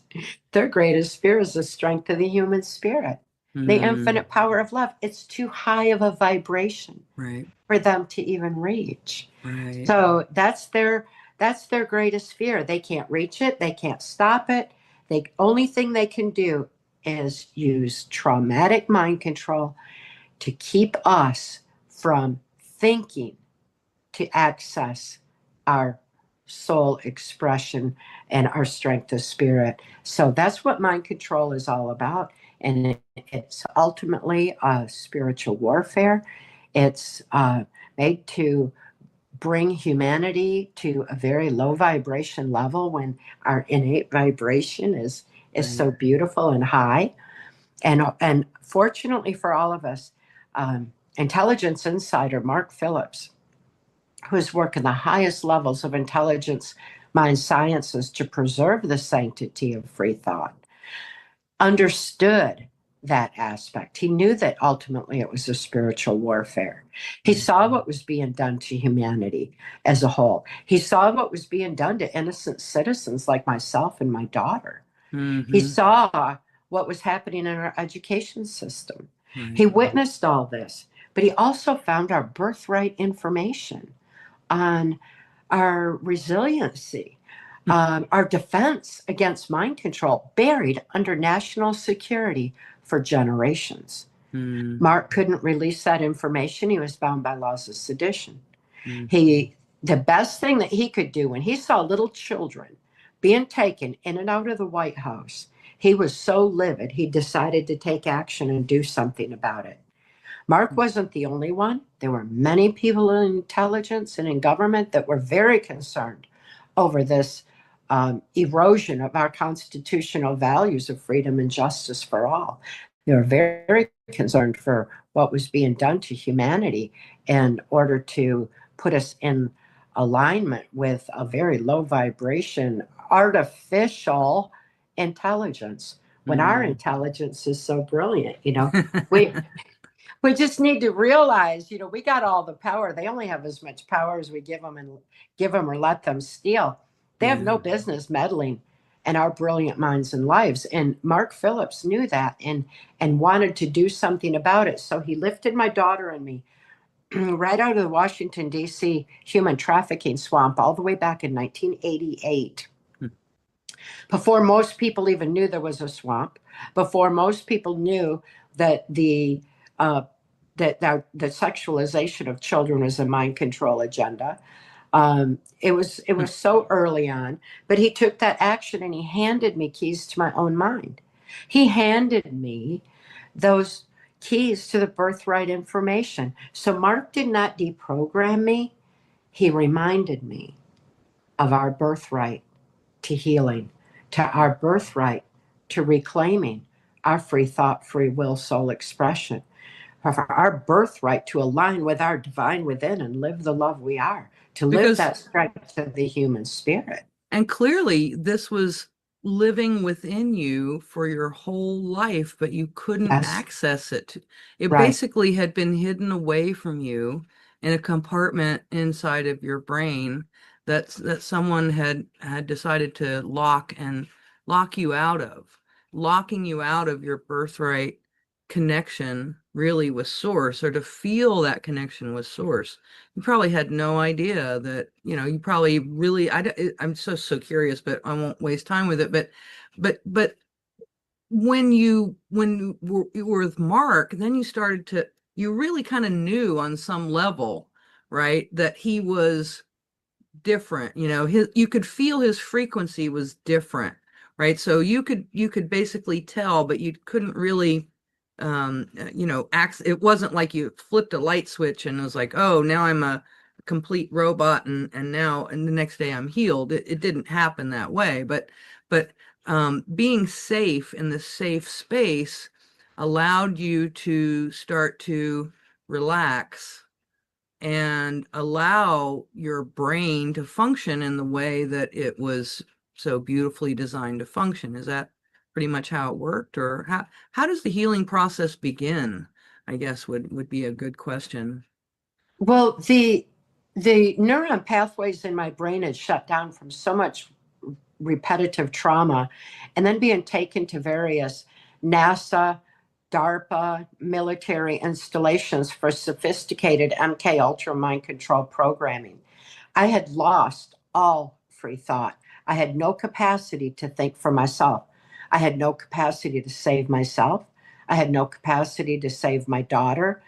Their greatest fear is the strength of the human spirit, the infinite power of love. It's too high of a vibration for them to even reach. So that's their greatest fear. They can't reach it. They can't stop it. The only thing they can do is use traumatic mind control to keep us from thinking to access our soul expression and our strength of spirit. So that's what mind control is all about. And it's ultimately a spiritual warfare. It's made to bring humanity to a very low vibration level when our innate vibration is so beautiful and high. And fortunately for all of us, intelligence insider Mark Phillips, who's working the highest levels of intelligence mind sciences to preserve the sanctity of free thought, understood that aspect. He knew that ultimately it was a spiritual warfare. He saw what was being done to humanity as a whole. He saw what was being done to innocent citizens like myself and my daughter. He saw what was happening in our education system. He witnessed all this, but he also found our birthright information on our resiliency, our defense against mind control, buried under national security for generations. Mark couldn't release that information. He was bound by laws of sedition. The best thing that he could do when he saw little children being taken in and out of the White House, he was so livid, he decided to take action and do something about it. Mark wasn't the only one. There were many people in intelligence and in government that were very concerned over this erosion of our constitutional values of freedom and justice for all. They were very concerned for what was being done to humanity in order to put us in alignment with a very low vibration, artificial intelligence, when our intelligence is so brilliant. We we just need to realize, we got all the power. They only have as much power as we give them or let them steal. They have no business meddling in our brilliant minds and lives. And Mark Phillips knew that and wanted to do something about it. So he lifted my daughter and me right out of the Washington, D.C. human trafficking swamp all the way back in 1988. Before most people even knew there was a swamp, before most people knew that the sexualization of children was a mind control agenda. It was so early on, but he took that action and he handed me keys to my own mind. He handed me those keys to the birthright information. So Mark did not deprogram me. He reminded me of our birthright to healing, to our birthright to reclaiming our free thought, free will, soul expression, for our birthright to align with our divine within and live the love we are, to live that strength of the human spirit. And clearly this was living within you for your whole life, but you couldn't access it. It basically had been hidden away from you in a compartment inside of your brain that someone had decided to lock you out of, locking you out of your birthright connection really with source, or to feel that connection with source. You probably had no idea that, you probably really, I'm so curious, but I won't waste time with it. But when you were with Mark, then you really kind of knew on some level, right, that he was different. You could feel his frequency was different, right? So you could basically tell, but you couldn't really it wasn't like you flipped a light switch and it was like, oh, now I'm a complete robot and the next day I'm healed. It didn't happen that way, but being safe in the safe space allowed you to start to relax and allow your brain to function in the way that it was so beautifully designed to function. Is that pretty much how it worked? Or how does the healing process begin, I guess would be a good question. Well, the neuron pathways in my brain had shut down from so much repetitive trauma, and then being taken to various NASA, DARPA, military installations for sophisticated MK Ultra mind control programming. I had lost all free thought. I had no capacity to think for myself. I had no capacity to save myself. I had no capacity to save my daughter.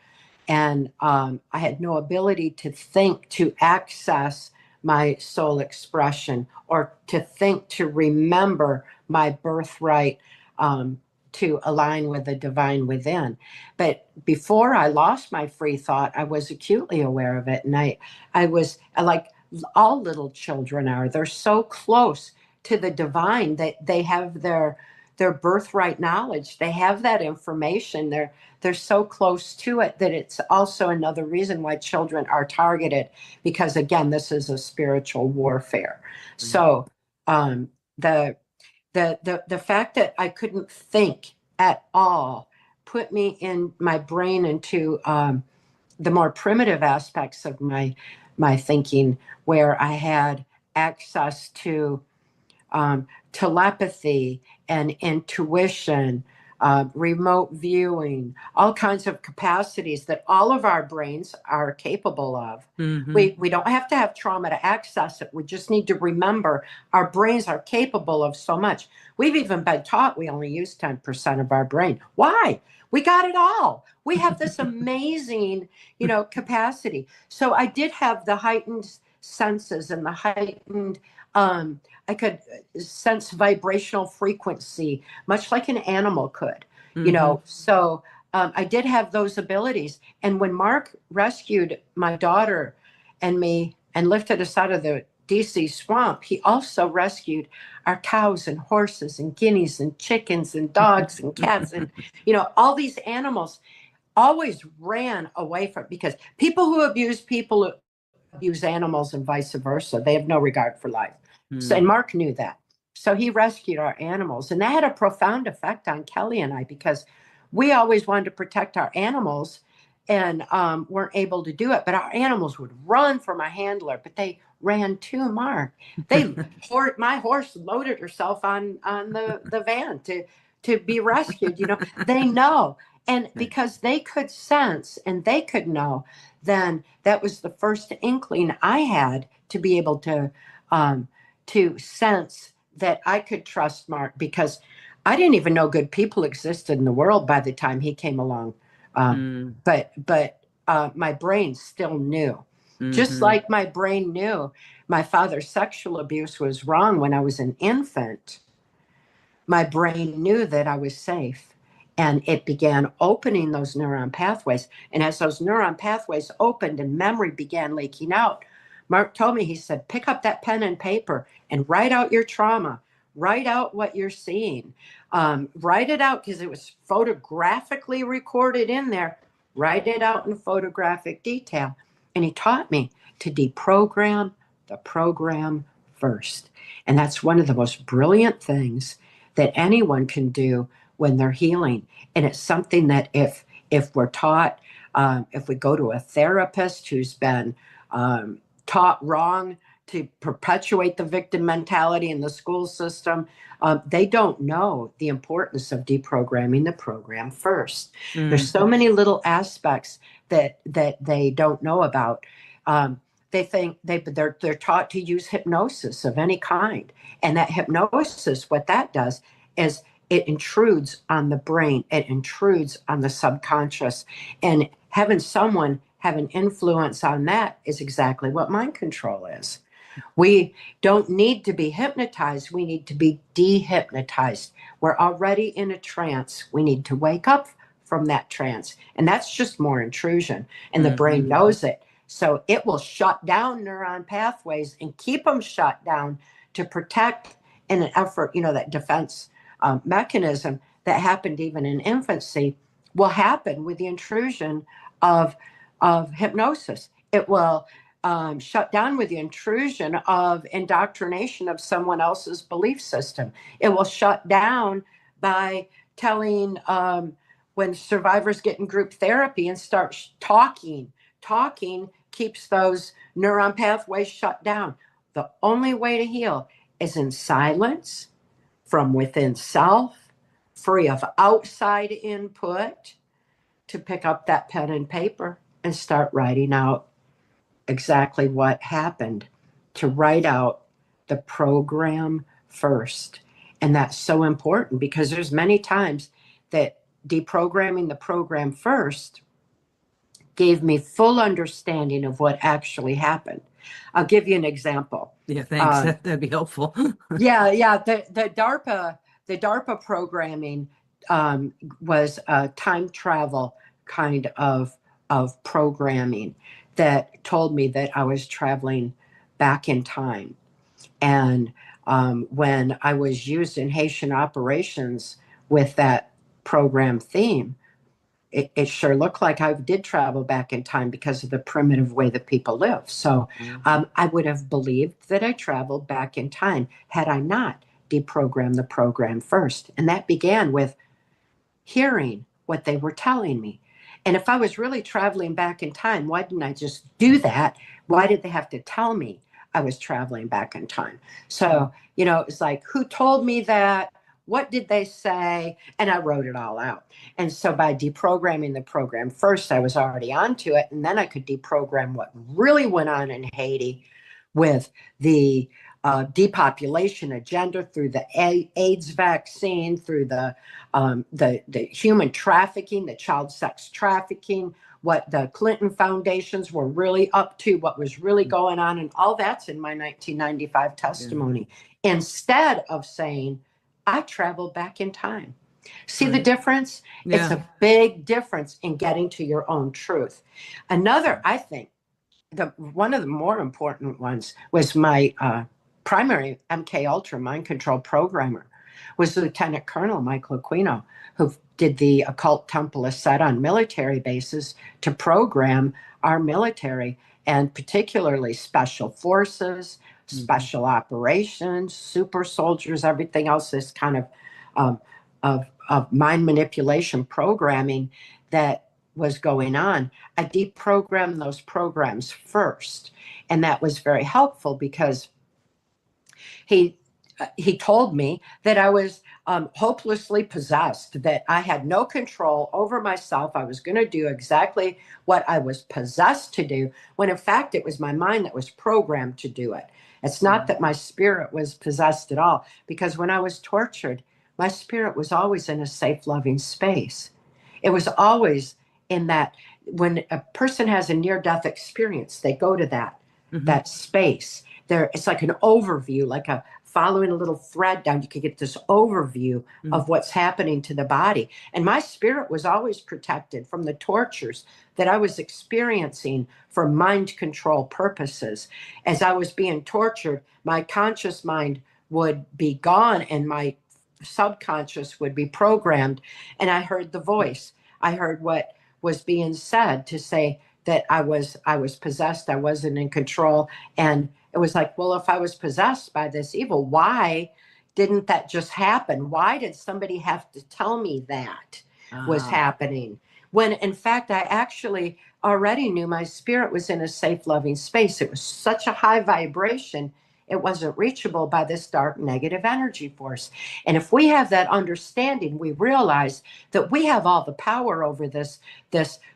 And I had no ability to think, to access my soul expression, or to think, to remember my birthright, to align with the divine within. But before I lost my free thought, I was acutely aware of it. And I was like all little children are. They're so close to the divine that they have their birthright knowledge. They have that information. They're so close to it that it's also another reason why children are targeted, because again, this is a spiritual warfare. Mm-hmm. So the fact that I couldn't think at all put me in my brain into the more primitive aspects of my thinking, where I had access to telepathy and intuition, remote viewing, all kinds of capacities that all of our brains are capable of. Mm-hmm. We don't have to have trauma to access it. We just need to remember our brains are capable of so much. We've even been taught we only use 10% of our brain. Why? We got it all. We have this amazing, capacity. So I did have the heightened senses and the heightened, I could sense vibrational frequency, much like an animal could, mm-hmm. So I did have those abilities. And when Mark rescued my daughter and me and lifted us out of the DC swamp, he also rescued our cows and horses and guineas and chickens and dogs and cats and, all these animals always ran away from, because people who abuse people abuse animals and vice versa. They have no regard for life. So, and Mark knew that. So he rescued our animals. And that had a profound effect on Kelly and I, because we always wanted to protect our animals and weren't able to do it. But our animals would run for my handler, but they ran to Mark. My horse loaded herself on the van to be rescued. They know. And because they could sense and they could know, then that was the first inkling I had to be able to sense that I could trust Mark, because I didn't even know good people existed in the world by the time he came along. But my brain still knew. Just like my brain knew my father's sexual abuse was wrong when I was an infant, my brain knew that I was safe. And it began opening those neuron pathways. And as those neuron pathways opened and memory began leaking out, Mark told me, he said, pick up that pen and paper and write out your trauma. Write out what you're seeing. Write it out, because it was photographically recorded in there. Write it out in photographic detail. And he taught me to deprogram the program first. And that's one of the most brilliant things that anyone can do when they're healing. And it's something that if we're taught, if we go to a therapist who's been taught wrong to perpetuate the victim mentality in the school system, they don't know the importance of deprogramming the program first. There's so many little aspects that they don't know about. They think they're taught to use hypnosis of any kind. And that hypnosis, what that does is it intrudes on the brain. It intrudes on the subconscious. And having someone have an influence on that is exactly what mind control is. We don't need to be hypnotized. We need to be dehypnotized. We're already in a trance. We need to wake up from that trance. And that's just more intrusion. And the brain knows it. So it will shut down neuron pathways and keep them shut down to protect, in an effort, that defense mechanism that happened even in infancy will happen with the intrusion of hypnosis. It will shut down with the intrusion of indoctrination of someone else's belief system. It will shut down by telling, when survivors get in group therapy and start talking keeps those neuron pathways shut down. The only way to heal is in silence, from within self, free of outside input, to pick up that pen and paper and start writing out exactly what happened, to write out the program first. And that's so important, because there's many times that deprogramming the program first gave me full understanding of what actually happened. I'll give you an example. Yeah, thanks. That'd be helpful. Yeah. The DARPA programming was a time travel kind of programming that told me that I was traveling back in time. And when I was used in Haitian operations with that program theme, it sure looked like I did travel back in time because of the primitive way that people live. So I would have believed that I traveled back in time had I not deprogrammed the program first. And that began with hearing what they were telling me. And if I was really traveling back in time, why didn't I just do that? Why did they have to tell me I was traveling back in time? So, it's like, who told me that? What did they say? And I wrote it all out. And so by deprogramming the program first, I was already onto it. And then I could deprogram what really went on in Haiti with the depopulation agenda, through the AIDS vaccine, through the human trafficking, the child sex trafficking, what the Clinton foundations were really up to, what was really going on. And all that's in my 1995 testimony. Instead of saying, I traveled back in time. See the Right. difference? It's Yeah. a big difference in getting to your own truth. Another, I think, one of the more important ones was my primary MK Ultra mind control programmer was Lieutenant Colonel Michael Aquino, who did the occult temple set on military bases to program our military, and particularly special forces, special operations, super soldiers, everything else, this kind um, of mind manipulation programming that was going on. I deprogrammed those programs first, and that was very helpful because he he told me that I was hopelessly possessed, that I had no control over myself. I was going to do exactly what I was possessed to do, when in fact it was my mind that was programmed to do it. It's not that my spirit was possessed at all, because when I was tortured, my spirit was always in a safe, loving space. It was always in that. When a person has a near-death experience, they go to that space. There, it's like an overview, like a following a little thread down. You could get this overview of what's happening to the body. And my spirit was always protected from the tortures that I was experiencing for mind control purposes. As I was being tortured, my conscious mind would be gone and my subconscious would be programmed. And I heard the voice. I heard what was being said to say that I was possessed, I wasn't in control. And it was like, well, if I was possessed by this evil, why didn't that just happen? Why did somebody have to tell me that was happening? When in fact, I actually already knew my spirit was in a safe, loving space. It was such a high vibration, it wasn't reachable by this dark negative energy force. And if we have that understanding, we realize that we have all the power over this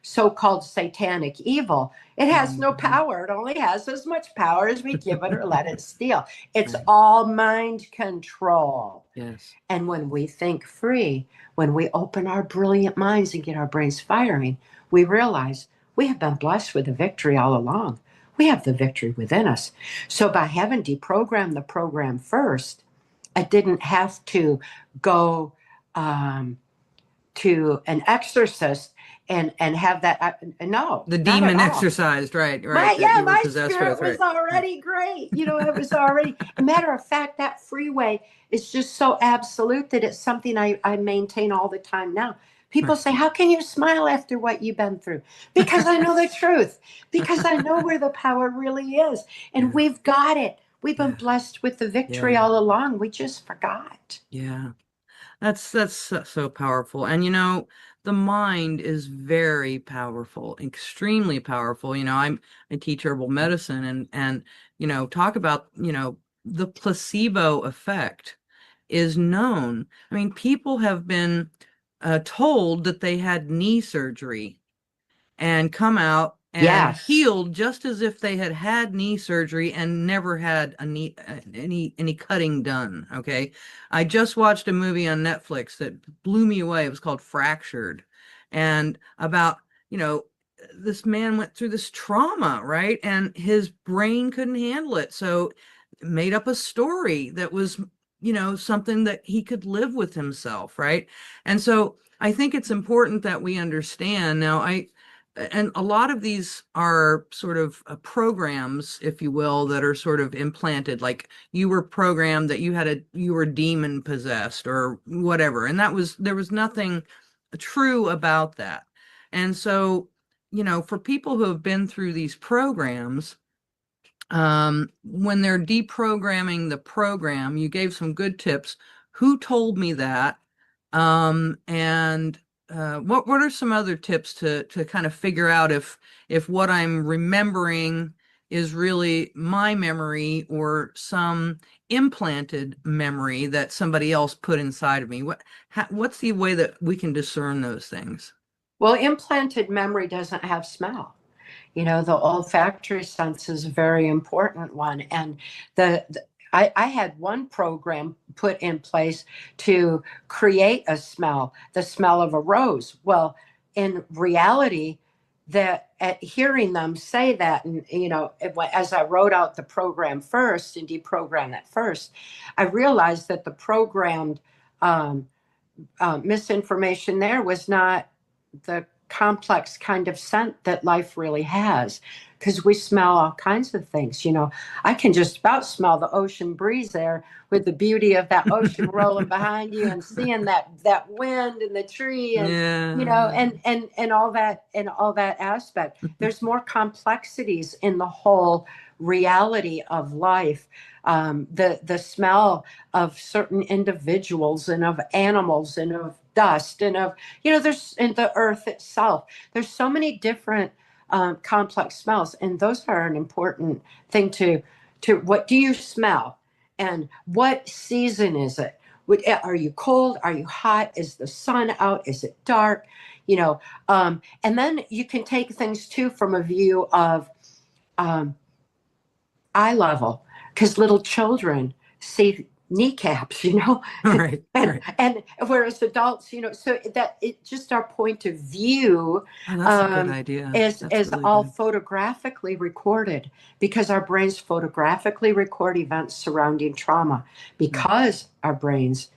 so-called satanic evil. It has no power. It only has as much power as we give it or let it steal. It's all mind control. Yes. And when we think free, when we open our brilliant minds and get our brains firing, we realize we have been blessed with a victory all along. We have the victory within us. So by having deprogrammed the program first, I didn't have to go to an exorcist and have that. No, The not at demon all. exercised, right, that you were My possessed spirit with, was right. already great. It was already, a matter of fact, that freeway is just so absolute that it's something I maintain all the time now. People say, how can you smile after what you've been through? Because I know the truth, because I know where the power really is. And we've got it. We've been blessed with the victory all along. We just forgot. Yeah. That's so powerful. And the mind is very powerful, extremely powerful. I teach herbal medicine and talk about, the placebo effect is known. I mean, people have been told that they had knee surgery and come out and Yes. healed just as if they had had knee surgery and never had a knee any cutting done. Okay, I just watched a movie on Netflix that blew me away. It was called Fractured, and about this man went through this trauma, right, and his brain couldn't handle it, so made up a story that was something that he could live with himself, right? And so I think it's important that we understand now. And a lot of these are sort of programs, if you will, that are sort of implanted, like you were programmed that you were demon possessed or whatever. And there was nothing true about that. And so, for people who have been through these programs, when they're deprogramming the program, you gave some good tips. Who told me that? And what are some other tips to kind of figure out if what I'm remembering is really my memory or some implanted memory that somebody else put inside of me? What's the way that we can discern those things? Well, implanted memory doesn't have smell. The olfactory sense is a very important one. And I had one program put in place to create a smell, the smell of a rose. Well, in reality, hearing them say that, and as I wrote out the program first and deprogrammed it first, I realized that the programmed misinformation there was not the complex kind of scent that life really has, because we smell all kinds of things. I can just about smell the ocean breeze there, with the beauty of that ocean rolling behind you, and seeing that wind and the tree, and Yeah. and all that aspect. There's more complexities in the whole reality of life. The smell of certain individuals, and of animals, and of dust, and of there's in the earth itself. There's so many different complex smells, and those are an important thing to what do you smell, and what season is it? Are you cold? Are you hot? Is the sun out? Is it dark? And then you can take things too from a view of um, eye level, because little children see kneecaps, Right. Right. and whereas adults, so that it just our point of view Oh, that's a good idea. That's is really all good. photographically recorded, because our brains photographically record events surrounding trauma. Because our brains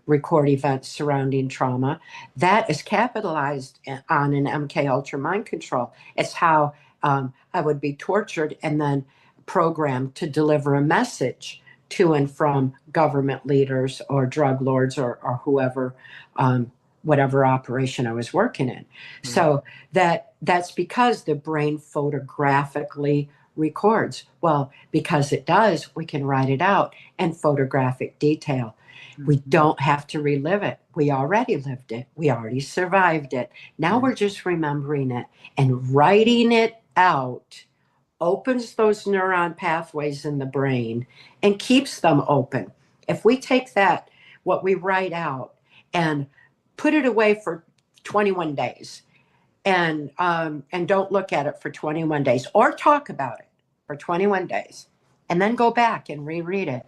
record events surrounding trauma, that is capitalized on an MK Ultra mind control. It's how I would be tortured and then programmed to deliver a message to and from government leaders or drug lords, or whoever, whatever operation I was working in. So that's because the brain photographically records. Well, because it does, we can write it out in photographic detail. We don't have to relive it. We already lived it. We already survived it. Now we're just remembering it, and writing it out opens those neuron pathways in the brain and keeps them open. If we take what we write out, and put it away for 21 days, and don't look at it for 21 days, or talk about it for 21 days, and then go back and reread it,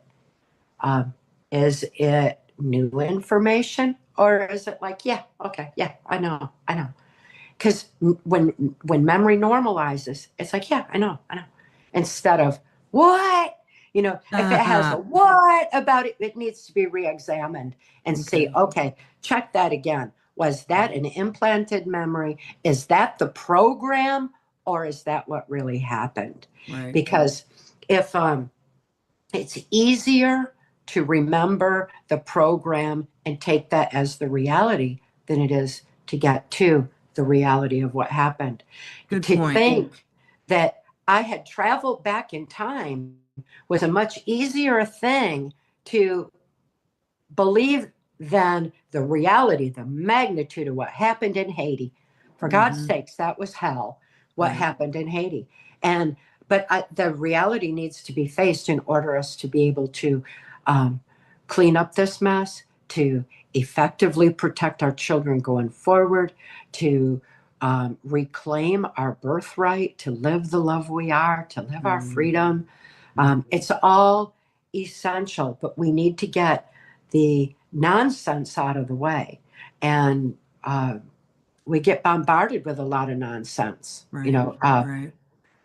is it new information, or is it like, yeah, okay, yeah, I know. Because when memory normalizes, it's like, yeah, I know. Instead of what, if it has a what about it, it needs to be re-examined and see, okay, check that again. Was that an implanted memory? Is that the program, or is that what really happened? Right. Because if it's easier to remember the program and take that as the reality than it is to get to the reality of what happened. Good To point. think that I had traveled back in time was a much easier thing to believe than the reality, the magnitude of what happened in Haiti. For God's sakes, that was hell, what happened in Haiti. But the reality needs to be faced in order us to be able to clean up this mess, to effectively protect our children going forward, to reclaim our birthright, to live the love we are, to live our freedom. It's all essential, but we need to get the nonsense out of the way. And we get bombarded with a lot of nonsense. Right.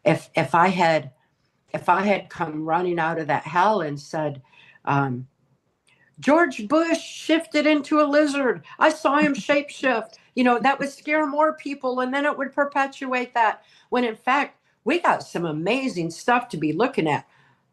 If I had come running out of that hell and said, George Bush shifted into a lizard, I saw him shapeshift, that would scare more people, and then it would perpetuate that. When in fact, we got some amazing stuff to be looking at.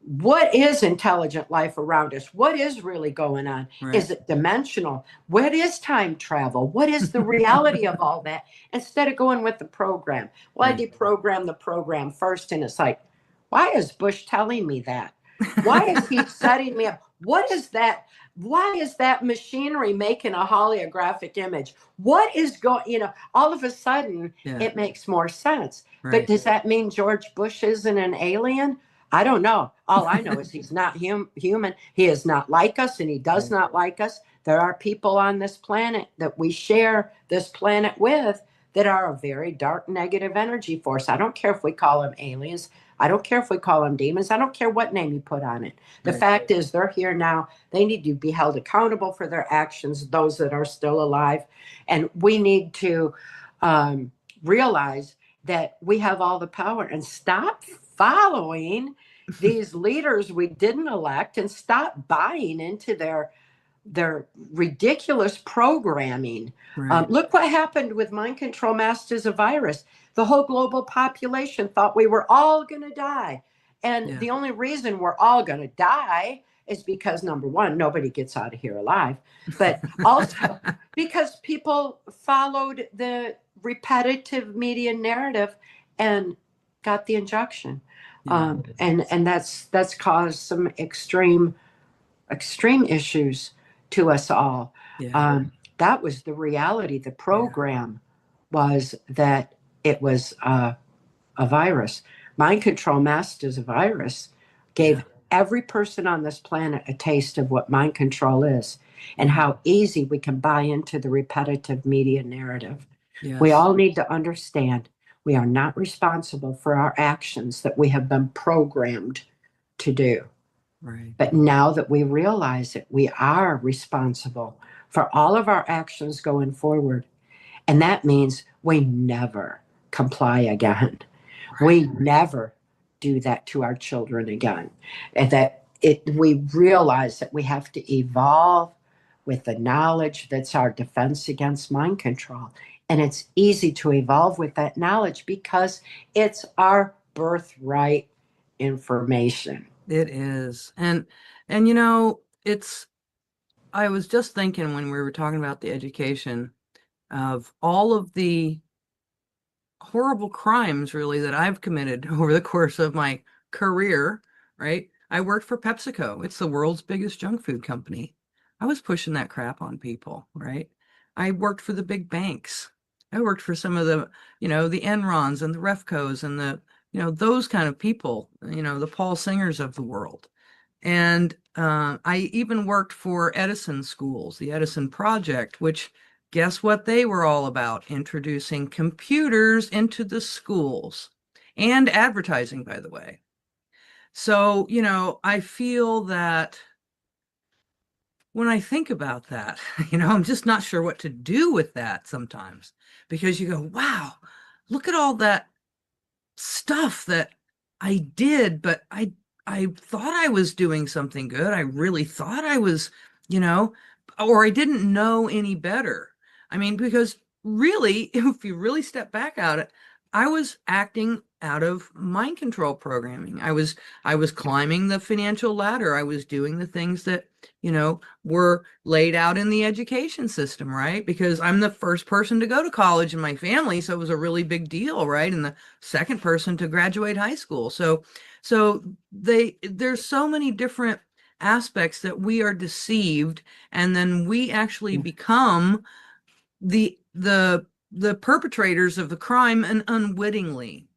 What is intelligent life around us? What is really going on? Right. Is it dimensional? What is time travel? What is the reality of all that? Instead of going with the program. Well, I deprogram the program first, and it's like, why is Bush telling me that? Why is he setting me up? What is that? Why is that machinery making a holographic image? What is going, all of a sudden it makes more sense. But does that mean George Bush isn't an alien? I don't know. All I know is he's not human. He is not like us, and he does not like us. There are people on this planet that we share this planet with that are a very dark, negative energy force. I don't care if we call them aliens. I don't care if we call them demons. I don't care what name you put on it. The fact is, they're here now. They need to be held accountable for their actions, those that are still alive. And we need to realize that we have all the power, and stop following these leaders we didn't elect, and stop buying into their their ridiculous programming. Right. Look what happened with mind control masked as a virus. The whole global population thought we were all going to die. And Yeah. the only reason we're all going to die is because, number one, nobody gets out of here alive, but also because people followed the repetitive media narrative and got the injection. Yeah. And that's caused some extreme issues to us all. Yeah. That was the reality. The program was that it was a virus. Mind control masked as a virus gave every person on this planet a taste of what mind control is and how easy we can buy into the repetitive media narrative. We Yes. all need to understand we are not responsible for our actions that we have been programmed to do. Right. But now that we realize it, we are responsible for all of our actions going forward. And that means we never comply again. We never do that to our children again. And that we realize that we have to evolve with the knowledge that's our defense against mind control. And it's easy to evolve with that knowledge because it's our birthright information. It is. And I was just thinking when we were talking about the education of all of the horrible crimes really that I've committed over the course of my career, right? I worked for PepsiCo. It's the world's biggest junk food company. I was pushing that crap on people, right? I worked for the big banks. I worked for some of the Enrons and the Refcos and those kind of people, the Paul Singers of the world. And I even worked for Edison schools, the Edison Project, which guess what they were all about? Introducing computers into the schools and advertising, by the way. So, I feel that when I think about that, I'm just not sure what to do with that sometimes because you go, wow, look at all that stuff that I did, but I thought I was doing something good. I really thought I was, or I didn't know any better. I mean, because really, if you really step back at it, I was acting out of mind control programming. I was climbing the financial ladder. I was doing the things that, were laid out in the education system, right? Because I'm the first person to go to college in my family, so it was a really big deal, right? And the second person to graduate high school. So there's so many different aspects that we are deceived, and then we actually become the perpetrators of the crime and unwittingly.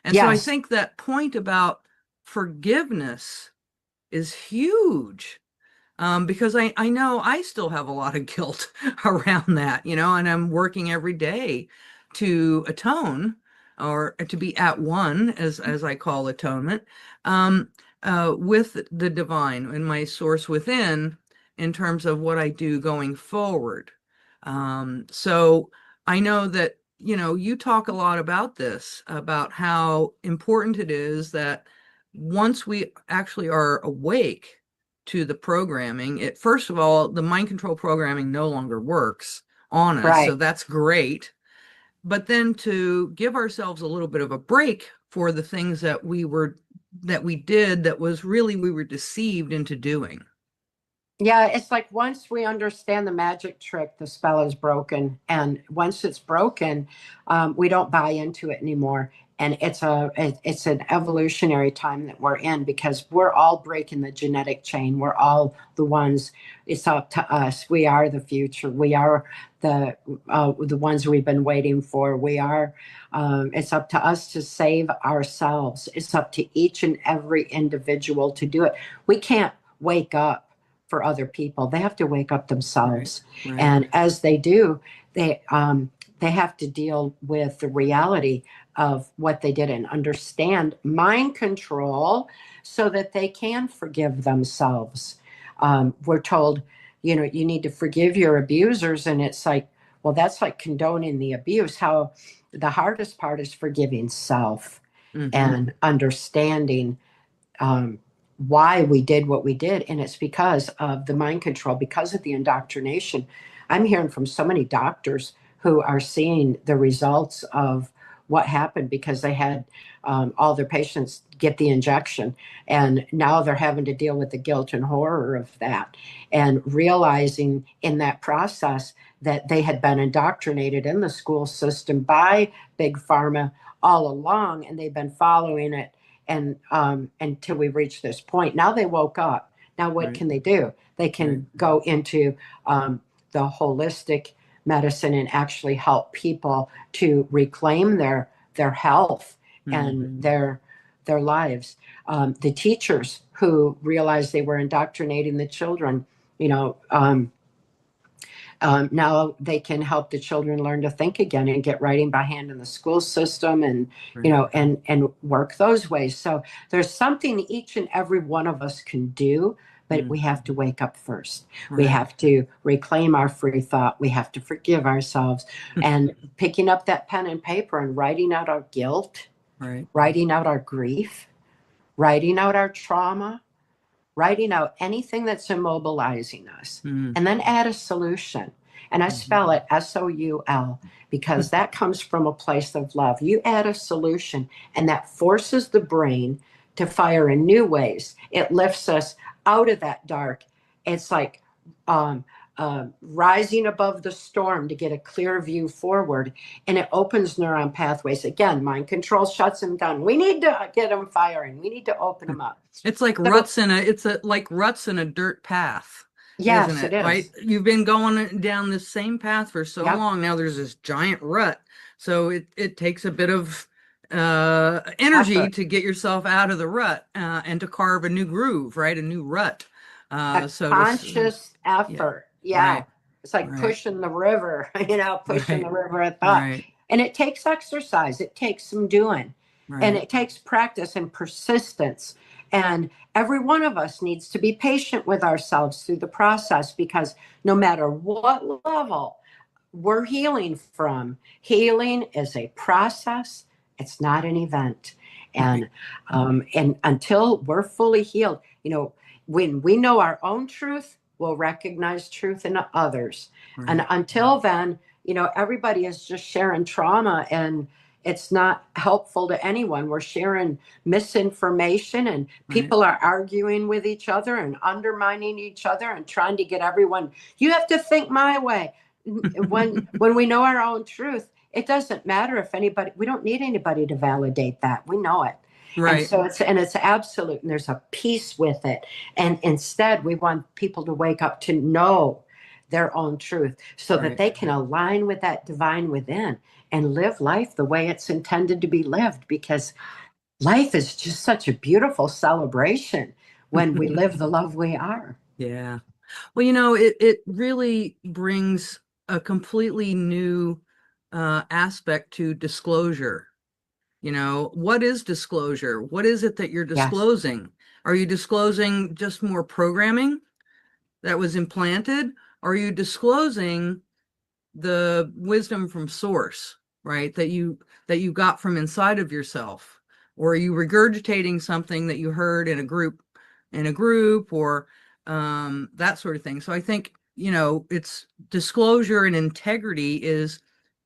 And so I Yes. think that point about forgiveness is huge. Because I know I still have a lot of guilt around that, and I'm working every day to atone or to be at one, as I call atonement, with the divine and my source within in terms of what I do going forward. So I know that, you talk a lot about this, about how important it is that once we actually are awake to the programming, first of all, the mind control programming no longer works on us, so Right. that's great. But then to give ourselves a little bit of a break for the things that we did that was really we were deceived into doing. Yeah, it's like once we understand the magic trick, the spell is broken. And once it's broken, we don't buy into it anymore. And it's an evolutionary time that we're in because we're all breaking the genetic chain. We're all the ones. It's up to us. We are the future. We are the ones we've been waiting for. We are. It's up to us to save ourselves. It's up to each and every individual to do it. We can't wake up for other people. They have to wake up themselves. Right. And as they do, they have to deal with the reality of what they did and understand mind control so that they can forgive themselves. We're told, you need to forgive your abusers. And it's like, well, that's like condoning the abuse. How the hardest part is forgiving self and understanding why we did what we did. And it's because of the mind control, because of the indoctrination. I'm hearing from so many doctors who are seeing the results of what happened because they had all their patients get the injection. And now they're having to deal with the guilt and horror of that, and realizing in that process that they had been indoctrinated in the school system by big pharma all along, and they've been following it and until we reached this point. Now they woke up. Now what can they do? They can go into the holistic medicine and actually help people to reclaim their health and their lives. The teachers who realized they were indoctrinating the children, you know, now they can help the children learn to think again and get writing by hand in the school system, and you know, and work those ways. So there's something each and every one of us can do, but we have to wake up first. We have to reclaim our free thought. We have to forgive ourselves, and picking up that pen and paper and writing out our guilt, writing out our grief, writing out our trauma, writing out anything that's immobilizing us, and then add a solution. And I spell it SOUL because that comes from a place of love. You add a solution, and that forces the brain to fire in new ways. It lifts us out of that dark. It's like rising above the storm to get a clear view forward, and it opens neuron pathways. Again, mind control shuts them down. We need to get them firing. We need to open them up. It's like ruts in a dirt path. Yes, isn't it? It is. Right? You've been going down the same path for so long. Now there's this giant rut. So it takes a bit of energy to get yourself out of the rut and to carve a new groove, right? A new rut. Conscious effort. Yeah. It's like pushing the river, you know, pushing the river of thought. And it takes exercise. It takes some doing. And it takes practice and persistence. And every one of us needs to be patient with ourselves through the process, because no matter what level we're healing from, healing is a process. It's not an event. And until we're fully healed, you know, when we know our own truth, we'll recognize truth in others. And until then, you know, everybody is just sharing trauma, and it's not helpful to anyone. We're sharing misinformation, and people are arguing with each other and undermining each other and trying to get everyone, you have to think my way. When we know our own truth, it doesn't matter if anybody, we don't need anybody to validate that. We know it. And so it's absolute, and there's a peace with it. And instead, we want people to wake up to know their own truth, so that they can align with that divine within and live life the way it's intended to be lived, because life is just such a beautiful celebration when we live the love we are. Yeah. Well, you know, it really brings a completely new aspect to disclosure. You know, what is disclosure? What is it that you're disclosing? Are you disclosing just more programming that was implanted? Or are you disclosing the wisdom from source, right? That you got from inside of yourself? Or are you regurgitating something that you heard in a group, or that sort of thing? So I think, you know, it's disclosure and integrity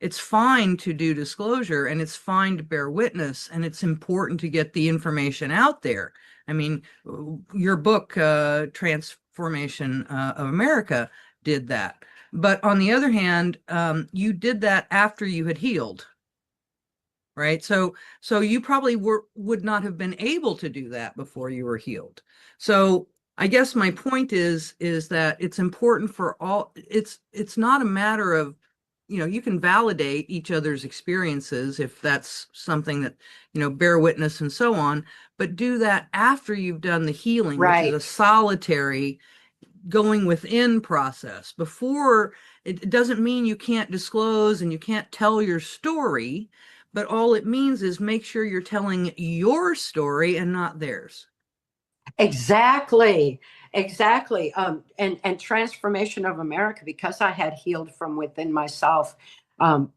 it's fine to do disclosure, and it's fine to bear witness, and it's important to get the information out there. I mean, your book, Transformation of America, did that. But on the other hand, you did that after you had healed, right? So you probably would not have been able to do that before you were healed. So I guess my point is that it's important for all. It's not a matter of, you know, you can validate each other's experiences if that's something that, you know, bear witness and so on, but do that after you've done the healing, which is a solitary going within process. Before, it doesn't mean you can't disclose and you can't tell your story, but all it means is make sure you're telling your story and not theirs. Exactly. And Transformation of America, because I had healed from within myself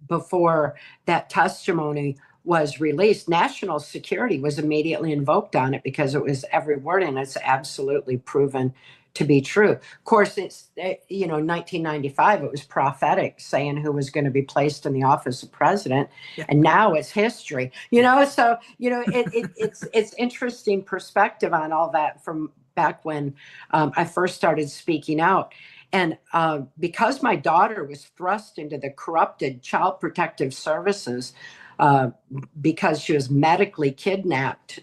before that testimony, was released, national security was immediately invoked on it because it was every word, and it's absolutely proven to be true. Of course, it's, 1995, it was prophetic saying who was going to be placed in the office of president. Yeah. And now it's history, so, it's interesting perspective on all that from back when I first started speaking out. And because my daughter was thrust into the corrupted Child Protective Services because she was medically kidnapped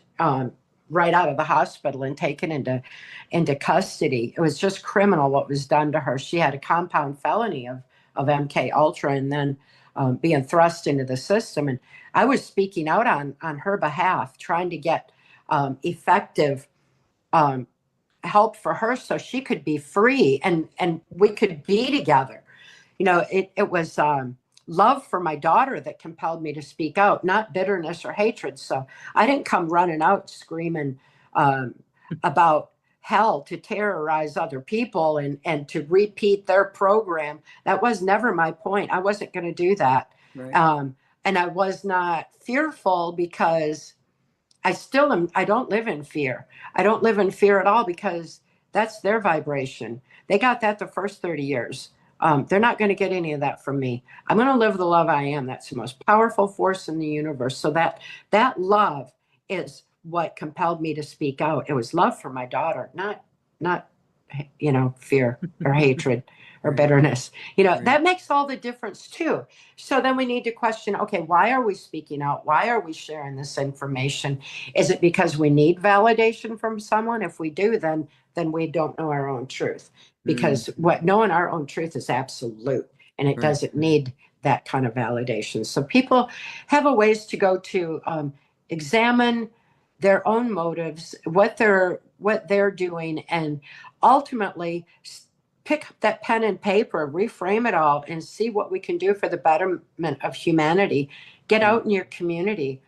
right out of the hospital and taken into custody. It was just criminal what was done to her. She had a compound felony of MK Ultra, and then being thrust into the system. And I was speaking out on her behalf, trying to get effective help for her so she could be free and we could be together. It was love for my daughter that compelled me to speak out, not bitterness or hatred. So I didn't come running out screaming about hell to terrorize other people and to repeat their program. That was never my point. I wasn't going to do that. Right. And I was not fearful because I don't live in fear. I don't live in fear at all because that's their vibration. They got that the first 30 years. They're not going to get any of that from me. I'm going to live the love I am. That's the most powerful force in the universe. So that love is what compelled me to speak out. It was love for my daughter, not fear or hatred or Right. bitterness. Right. That makes all the difference too. So then we need to question, okay, why are we speaking out? Why are we sharing this information? Is it because we need validation from someone? If we do, then we don't know our own truth, because what knowing our own truth is absolute, and it Right. doesn't need that kind of validation. So people have a ways to go to examine their own motives, what they're doing, and ultimately pick up that pen and paper, reframe it all, and see what we can do for the betterment of humanity. Get out in your community,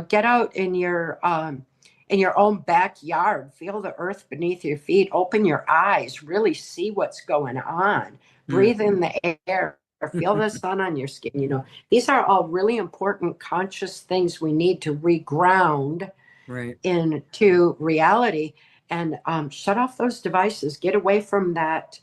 get out in your own backyard, feel the earth beneath your feet, open your eyes, really see what's going on, breathe in the air, feel the sun on your skin. These are all really important conscious things we need to reground Right. into reality, and shut off those devices, get away from that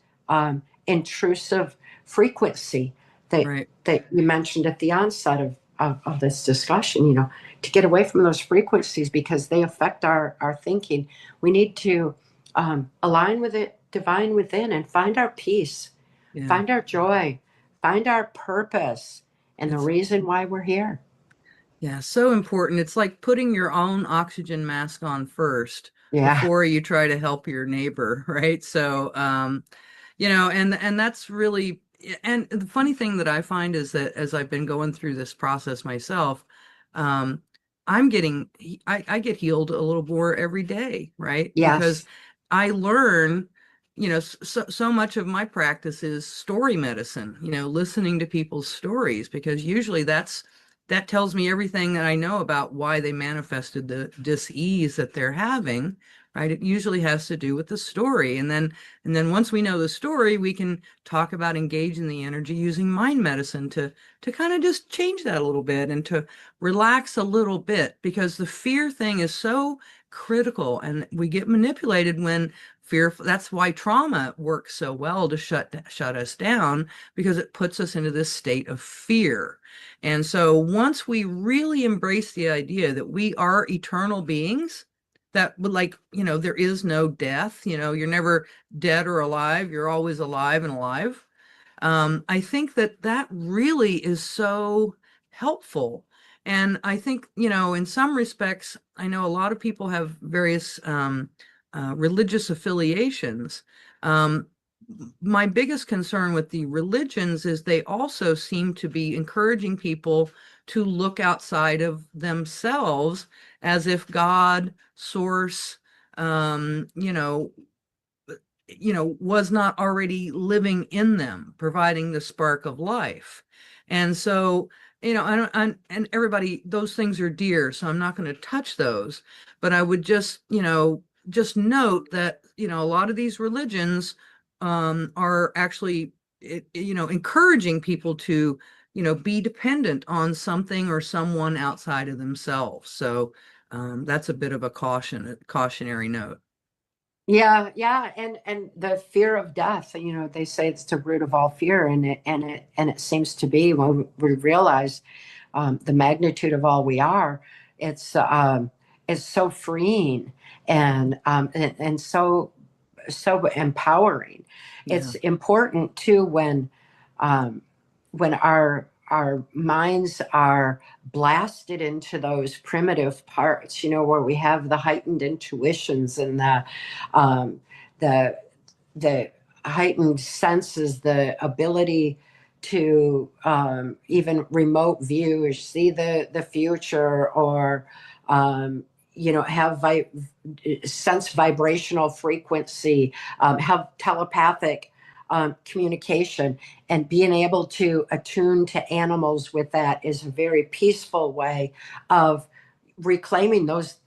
intrusive frequency that you mentioned at the onset of this discussion, to get away from those frequencies because they affect our thinking. We need to align with it, divine within, and find our peace, find our joy, find our purpose, and the reason why we're here. Yeah, so important. It's like putting your own oxygen mask on first before you try to help your neighbor, right? So, and that's really, and the funny thing that I find is that as I've been going through this process myself, I get healed a little more every day, right? Yes. Because I learn, so much of my practice is story medicine, listening to people's stories, because usually that tells me everything that I know about why they manifested the dis-ease that they're having, right? It usually has to do with the story. And then once we know the story, we can talk about engaging the energy using mind medicine to kind of just change that a little bit and to relax a little bit, because the fear thing is so critical and we get manipulated when fearful. That's why trauma works so well to shut us down, because it puts us into this state of fear. And so once we really embrace the idea that we are eternal beings, that would, there is no death, you're never dead or alive, you're always alive and alive. I think that really is so helpful. And I think, in some respects, I know a lot of people have various religious affiliations. My biggest concern with the religions is they also seem to be encouraging people to look outside of themselves, as if God, source, was not already living in them, providing the spark of life. And so, and everybody, those things are dear, so I'm not going to touch those. But I would just note that, a lot of these religions are actually, encouraging people to be dependent on something or someone outside of themselves. So that's a bit of a cautionary note. Yeah, yeah, and the fear of death. They say it's the root of all fear, and it seems to be when we realize the magnitude of all we are. It's so freeing and so empowering. Yeah. It's important too when our minds are blasted into those primitive parts, where we have the heightened intuitions and um, the the heightened senses, the ability to even remote view or see the future, or have sense vibrational frequency, have telepathic communication, and being able to attune to animals with that is a very peaceful way of reclaiming those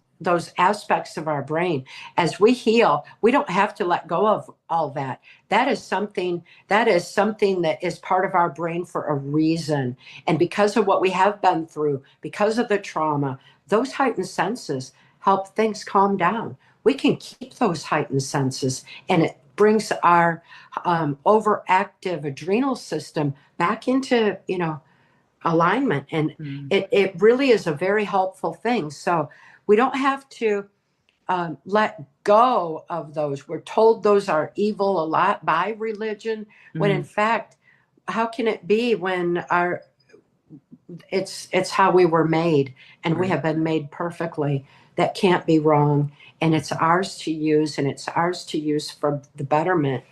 aspects of our brain. As we heal, we don't have to let go of all that. That is something that is part of our brain for a reason. And because of what we have been through, because of the trauma, those heightened senses help things calm down. We can keep those heightened senses, and it brings our overactive adrenal system back into alignment. And Mm. it really is a very helpful thing. So we don't have to let go of those. We're told those are evil a lot by religion, when in Mm. fact, how can it be when it's how we were made, and we Right. have been made perfectly. That can't be wrong, and it's ours to use, and it's ours to use for the betterment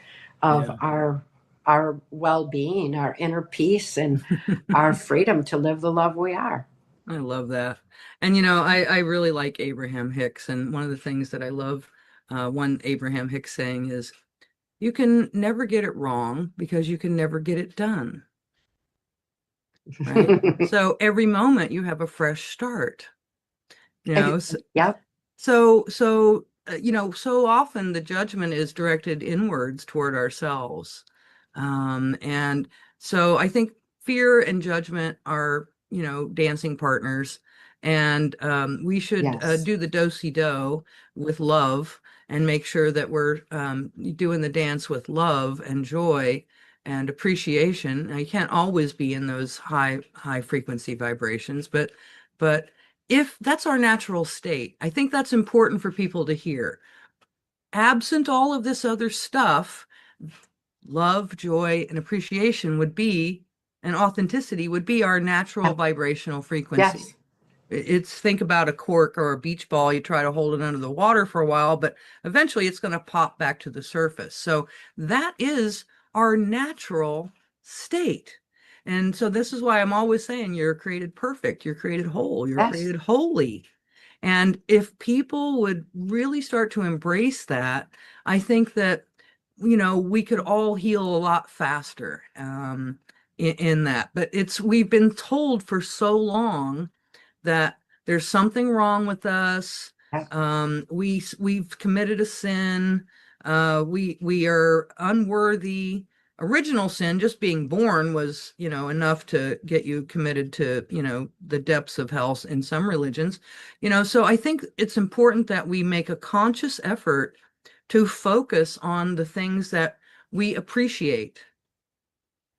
of Yeah. our well-being, our inner peace, and our freedom to live the love we are. I love that. And I really like Abraham Hicks. And one of the things that I love, one Abraham Hicks saying is, you can never get it wrong because you can never get it done. Right? So every moment you have a fresh start. So, Yep. so often the judgment is directed inwards toward ourselves. And so I think fear and judgment are, dancing partners. And we should Yes. do the do-si-do with love and make sure that we're doing the dance with love and joy and appreciation. Now, you can't always be in those high frequency vibrations, but if that's our natural state, I think that's important for people to hear. Absent all of this other stuff, love, joy, and appreciation and authenticity would be our natural Yeah. vibrational frequency. Yes. It's think about a cork or a beach ball. You try to hold it under the water for a while, but eventually it's going to pop back to the surface. So that is our natural state. And so this is why I'm always saying you're created perfect, you're created whole, you're Yes. created holy. And if people would really start to embrace that, I think that, we could all heal a lot faster in that. But we've been told for so long that there's something wrong with us. Yeah. We've committed a sin. We are unworthy. Original sin, just being born, was enough to get you committed to the depths of hell in some religions. So I think it's important that we make a conscious effort to focus on the things that we appreciate.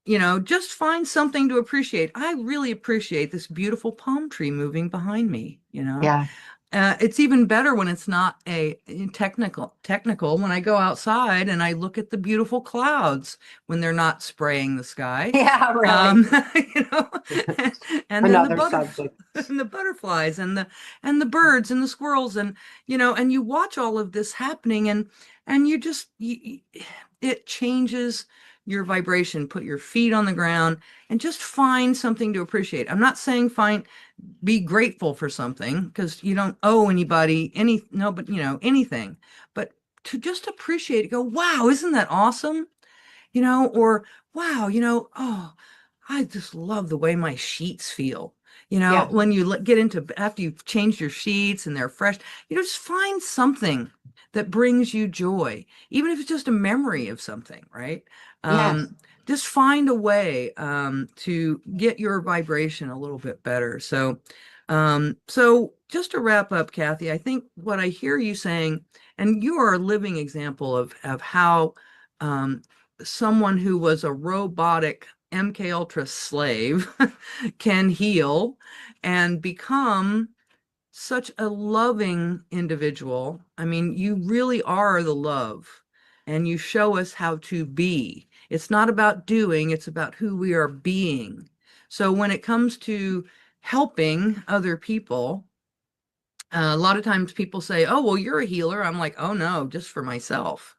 Just find something to appreciate. I really appreciate this beautiful palm tree moving behind me. Yeah. It's even better when it's not a technical when I go outside and I look at the beautiful clouds when they're not spraying the sky. Yeah. Really. Um, you know, and then Another subject. and the butterflies and the birds and the squirrels and you watch all of this happening and it changes your vibration. Put your feet on the ground and just find something to appreciate. I'm not saying be grateful for something because you don't owe anybody anything, but to just appreciate it, go, wow, isn't that awesome? Or wow, oh, I just love the way my sheets feel. Yeah. When you get into after you've changed your sheets and they're fresh, just find something that brings you joy, even if it's just a memory of something, right? Yes. just find a way to get your vibration a little bit better. So, so just to wrap up, Cathy, I think what I hear you saying, and you are a living example of how someone who was a robotic MK Ultra slave can heal and become such a loving individual. I mean, you really are the love, and you show us how to be. It's not about doing, it's about who we are being. So when it comes to helping other people, a lot of times people say, "Oh, well, you're a healer." I'm like, "Oh no, just for myself."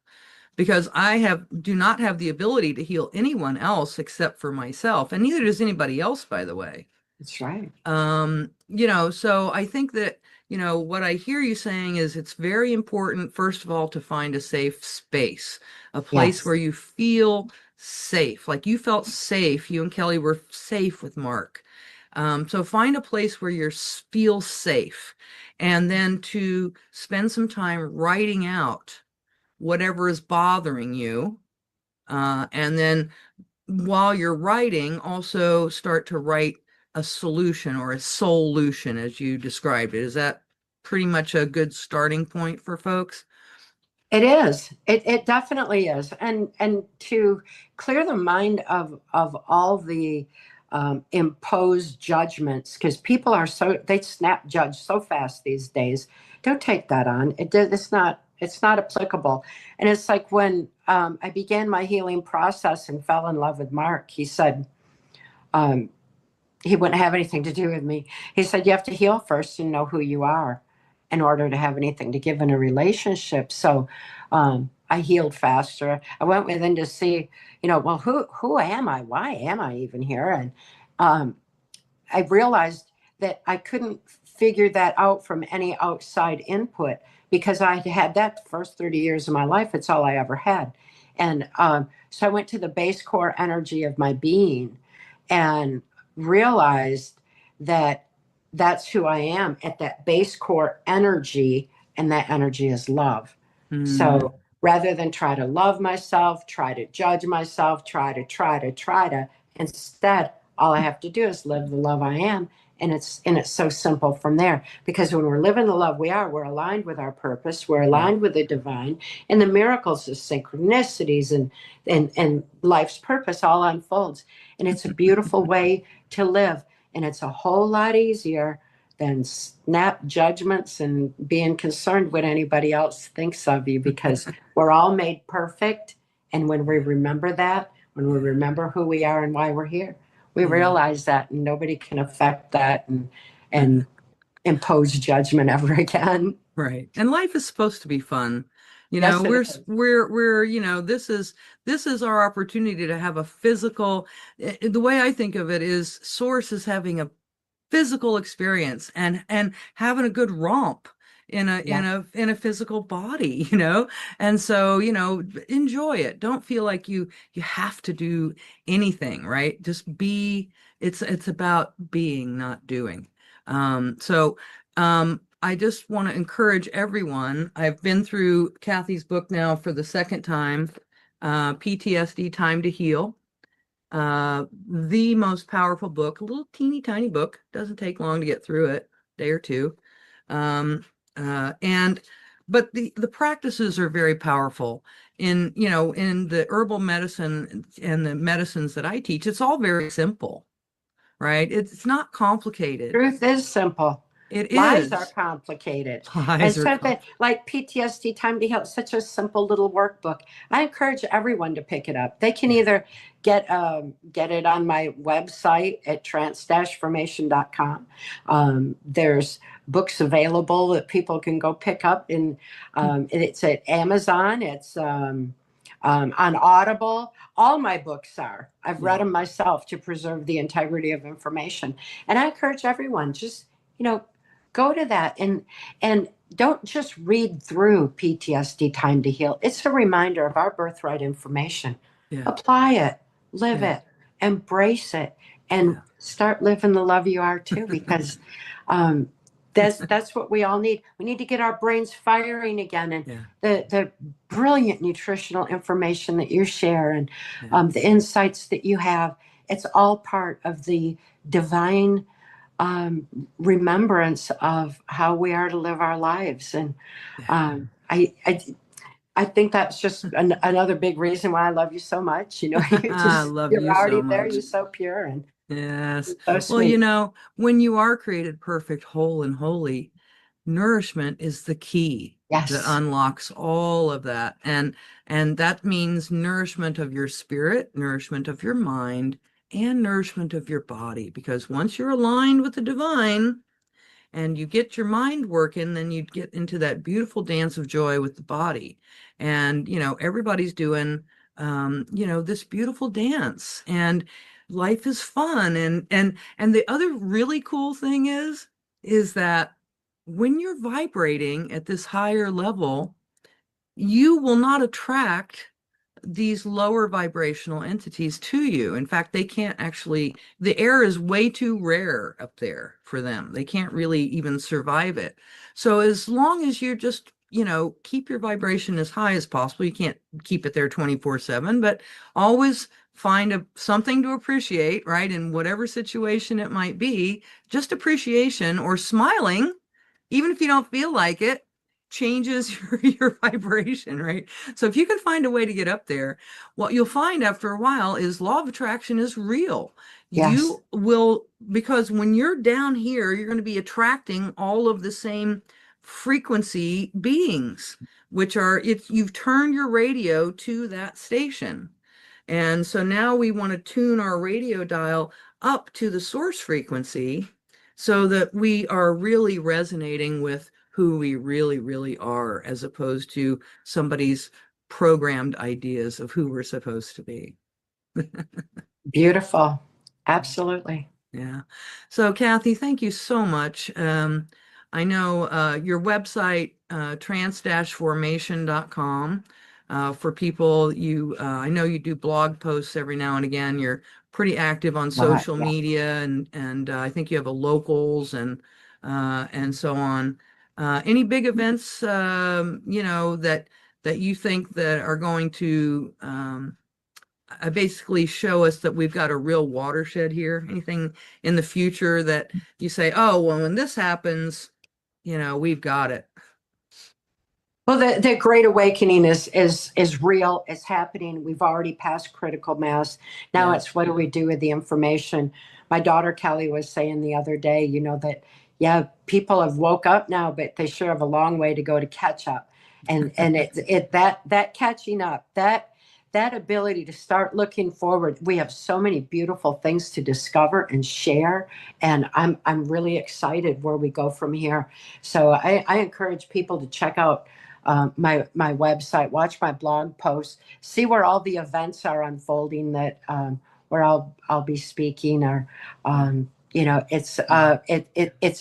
Because I do not have the ability to heal anyone else except for myself, and neither does anybody else, by the way. That's right. So I think that, what I hear you saying is it's very important, first of all, to find a safe space, a place Yes. where you feel safe, like you felt safe. You and Kelly were safe with Mark. So find a place where you feel safe, and then to spend some time writing out whatever is bothering you. And then while you're writing, also start to write a solution or a solution as you described it. Is that pretty much a good starting point for folks? It is. It definitely is. And to clear the mind of all the imposed judgments, because people are they snap judge so fast these days. Don't take that on. It's not applicable. And it's like when I began my healing process and fell in love with Mark, he said, um, he wouldn't have anything to do with me. He said, you have to heal first and know who you are in order to have anything to give in a relationship. So I healed faster. I went within to see, well, who am I? Why am I even here? And I realized that I couldn't figure that out from any outside input because I had that the first 30 years of my life. It's all I ever had. And so I went to the base core energy of my being and realized that that's who I am at that base core energy, and that energy is love. So rather than try to love myself, try to judge myself, try to, instead, all I have to do is live the love I am. And it's so simple from there. Because when we're living the love we are, we're aligned with our purpose, we're aligned with the divine, and the miracles, the synchronicities, and life's purpose all unfolds. And it's a beautiful way to live. And it's a whole lot easier than snap judgments and being concerned what anybody else thinks of you, because we're all made perfect. And when we remember that, when we remember who we are and why we're here, we realize that, and nobody can affect that and impose judgment ever again. Right. And life is supposed to be fun. Yes, it is. This is our opportunity to have a physical, the way I think of it is Source is having a physical experience and having a good romp in a physical body, and so enjoy it. Don't feel like you have to do anything, right? Just be. It's about being, not doing. I just want to encourage everyone. I've been through Cathy's book now for the second time, PTSD Time to Heal. The most powerful book, a little teeny tiny book, doesn't take long to get through it, day or two. But the practices are very powerful in the herbal medicine and the medicines that I teach. It's all very simple, right? It's not complicated. Truth is simple. It Lies is. are complicated. And Lies are so that, like PTSD Time to Heal, it's such a simple little workbook. I encourage everyone to pick it up. They can either get it on my website at trance-formation.com. There's books available that people can go pick up, and it's at Amazon. It's on Audible. All my books are. I've read them myself to preserve the integrity of information. And I encourage everyone, just, go to that and don't just read through PTSD Time to Heal. It's a reminder of our birthright information. Apply it, live it, embrace it, and start living the love you are too, because That's what we all need. We need to get our brains firing again, and Yeah. the brilliant nutritional information that you share, and Yeah. the insights that you have. It's all part of the divine remembrance of how we are to live our lives. And Yeah. I think that's just another big reason why I love you so much. You know, I love you're you so already there. much. You're so pure and Yes. so Well, you sweet. know, when you are created perfect, whole, and holy, nourishment is the key that Yes. unlocks all of that. And that means nourishment of your spirit, nourishment of your mind, and nourishment of your body. Because once you're aligned with the divine and you get your mind working, then you get into that beautiful dance of joy with the body. And, you know, everybody's doing, you know, this beautiful dance, and life is fun. And the other really cool thing is that when you're vibrating at this higher level, you will not attract these lower vibrational entities to you. In fact, they can't actually, the air is way too rare up there for them. They can't really even survive it. So as long as you just, you know, keep your vibration as high as possible, you can't keep it there 24/7, but always find something to appreciate, right? In whatever situation it might be, just appreciation or smiling, even if you don't feel like it, changes your vibration, right? So if you can find a way to get up there, what you'll find after a while is law of attraction is real. Yes. You will, because when you're down here, you're going to be attracting all of the same frequency beings, which are, if you've turned your radio to that station. And so now we want to tune our radio dial up to the source frequency so that we are really resonating with who we really, really are, as opposed to somebody's programmed ideas of who we're supposed to be. Beautiful. Absolutely. Yeah. So, Cathy, thank you so much. I know your website, trans-formation.com, for people, I know you do blog posts every now and again. You're pretty active on social Yeah. media, and I think you have a locals and so on. Any big events, you know, that you think that are going to basically show us that we've got a real watershed here? Anything in the future that you say, oh, well, when this happens, you know, we've got it. Well, the Great Awakening is real. It's happening. We've already passed critical mass. Now Yeah. it's what do we do with the information? My daughter Kelly was saying the other day, you know, that yeah, people have woke up now, but they sure have a long way to go to catch up. And that catching up, that ability to start looking forward. We have so many beautiful things to discover and share, and I'm really excited where we go from here. So I encourage people to check out my website, watch my blog posts, see where all the events are unfolding that where I'll be speaking, or you know, it's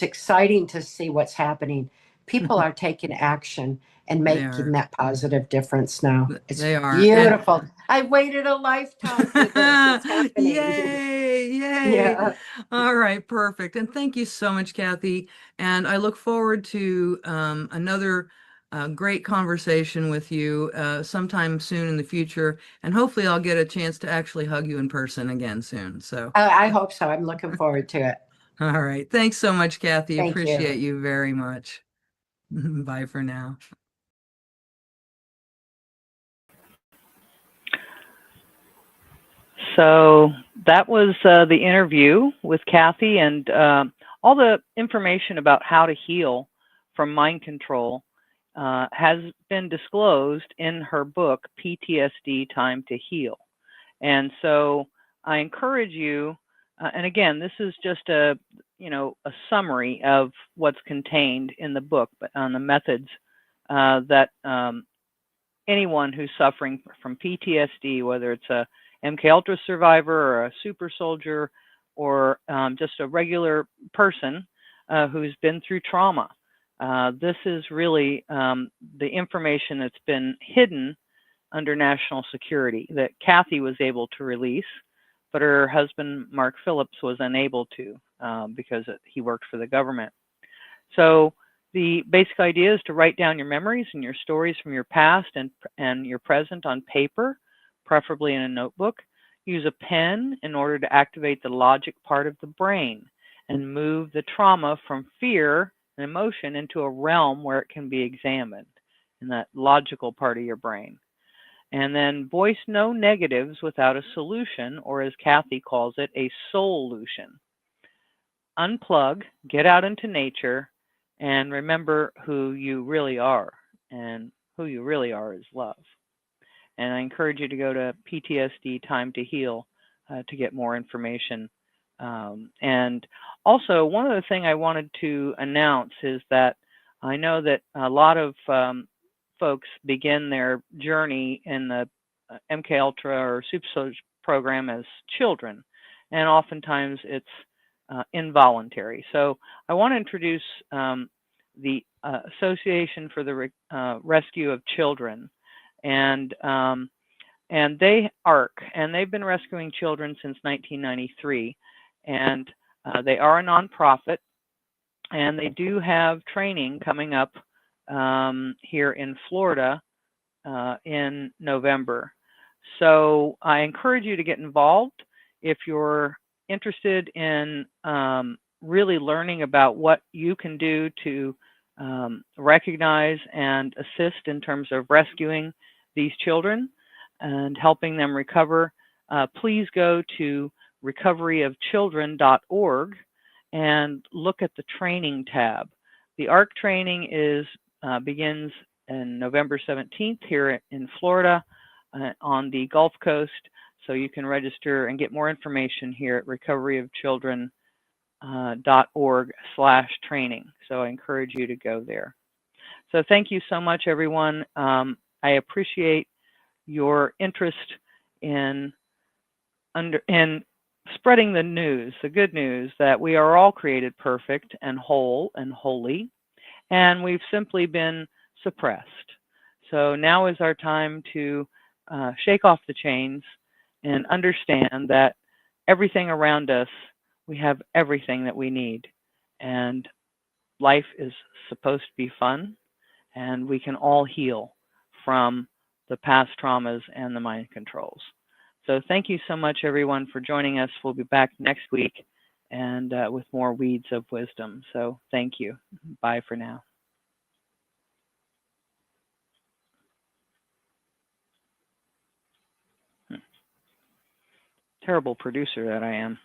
exciting to see what's happening. People are taking action and They making are. that positive difference now. It's They are. And beautiful. I waited a lifetime for this. It's happening. yay, yay. Yeah. All right, perfect. And thank you so much, Cathy. And I look forward to another great conversation with you sometime soon in the future. And hopefully I'll get a chance to actually hug you in person again soon. So, I hope so. I'm looking forward to it. all right. Thanks so much, Cathy. Thank you. Appreciate you very much. Bye for now. So that was the interview with Cathy, and all the information about how to heal from mind control has been disclosed in her book, PTSD Time to Heal. And so I encourage you, and again, this is just a summary of what's contained in the book, but on the methods that anyone who's suffering from PTSD, whether it's a MK Ultra survivor or a super soldier or just a regular person who's been through trauma. This is really the information that's been hidden under national security that Cathy was able to release, but her husband, Mark Phillips, was unable to because he worked for the government. So the basic idea is to write down your memories and your stories from your past and your present on paper, preferably in a notebook. Use a pen in order to activate the logic part of the brain and move the trauma from fear and emotion into a realm where it can be examined in that logical part of your brain. And then voice no negatives without a solution, or as Cathy calls it, a solution. Unplug, get out into nature, and remember who you really are. And who you really are is love. And I encourage you to go to PTSD Time to Heal to get more information. And also, one other thing I wanted to announce is that I know that a lot of folks begin their journey in the MK Ultra or Super Soldier program as children, and oftentimes it's involuntary. So I want to introduce the Association for the Rescue of Children, and they ARC, and they've been rescuing children since 1993, and they are a nonprofit, and they do have training coming up here in Florida in November. So I encourage you to get involved if you're interested in really learning about what you can do to recognize and assist in terms of rescuing these children and helping them recover. Please go to recoveryofchildren.org and look at the training tab. The ARC training begins on November 17th here in Florida on the Gulf Coast. So you can register and get more information here at recoveryofchildren.org/training. So I encourage you to go there. So thank you so much, everyone. I appreciate your interest in spreading the news, the good news that we are all created perfect and whole and holy, and we've simply been suppressed. So now is our time to shake off the chains and understand that everything around us, we have everything that we need. And life is supposed to be fun, and we can all heal from the past traumas and the mind controls. So thank you so much, everyone, for joining us. We'll be back next week and with more Weeds of Wisdom. So thank you. Bye for now. Terrible producer that I am.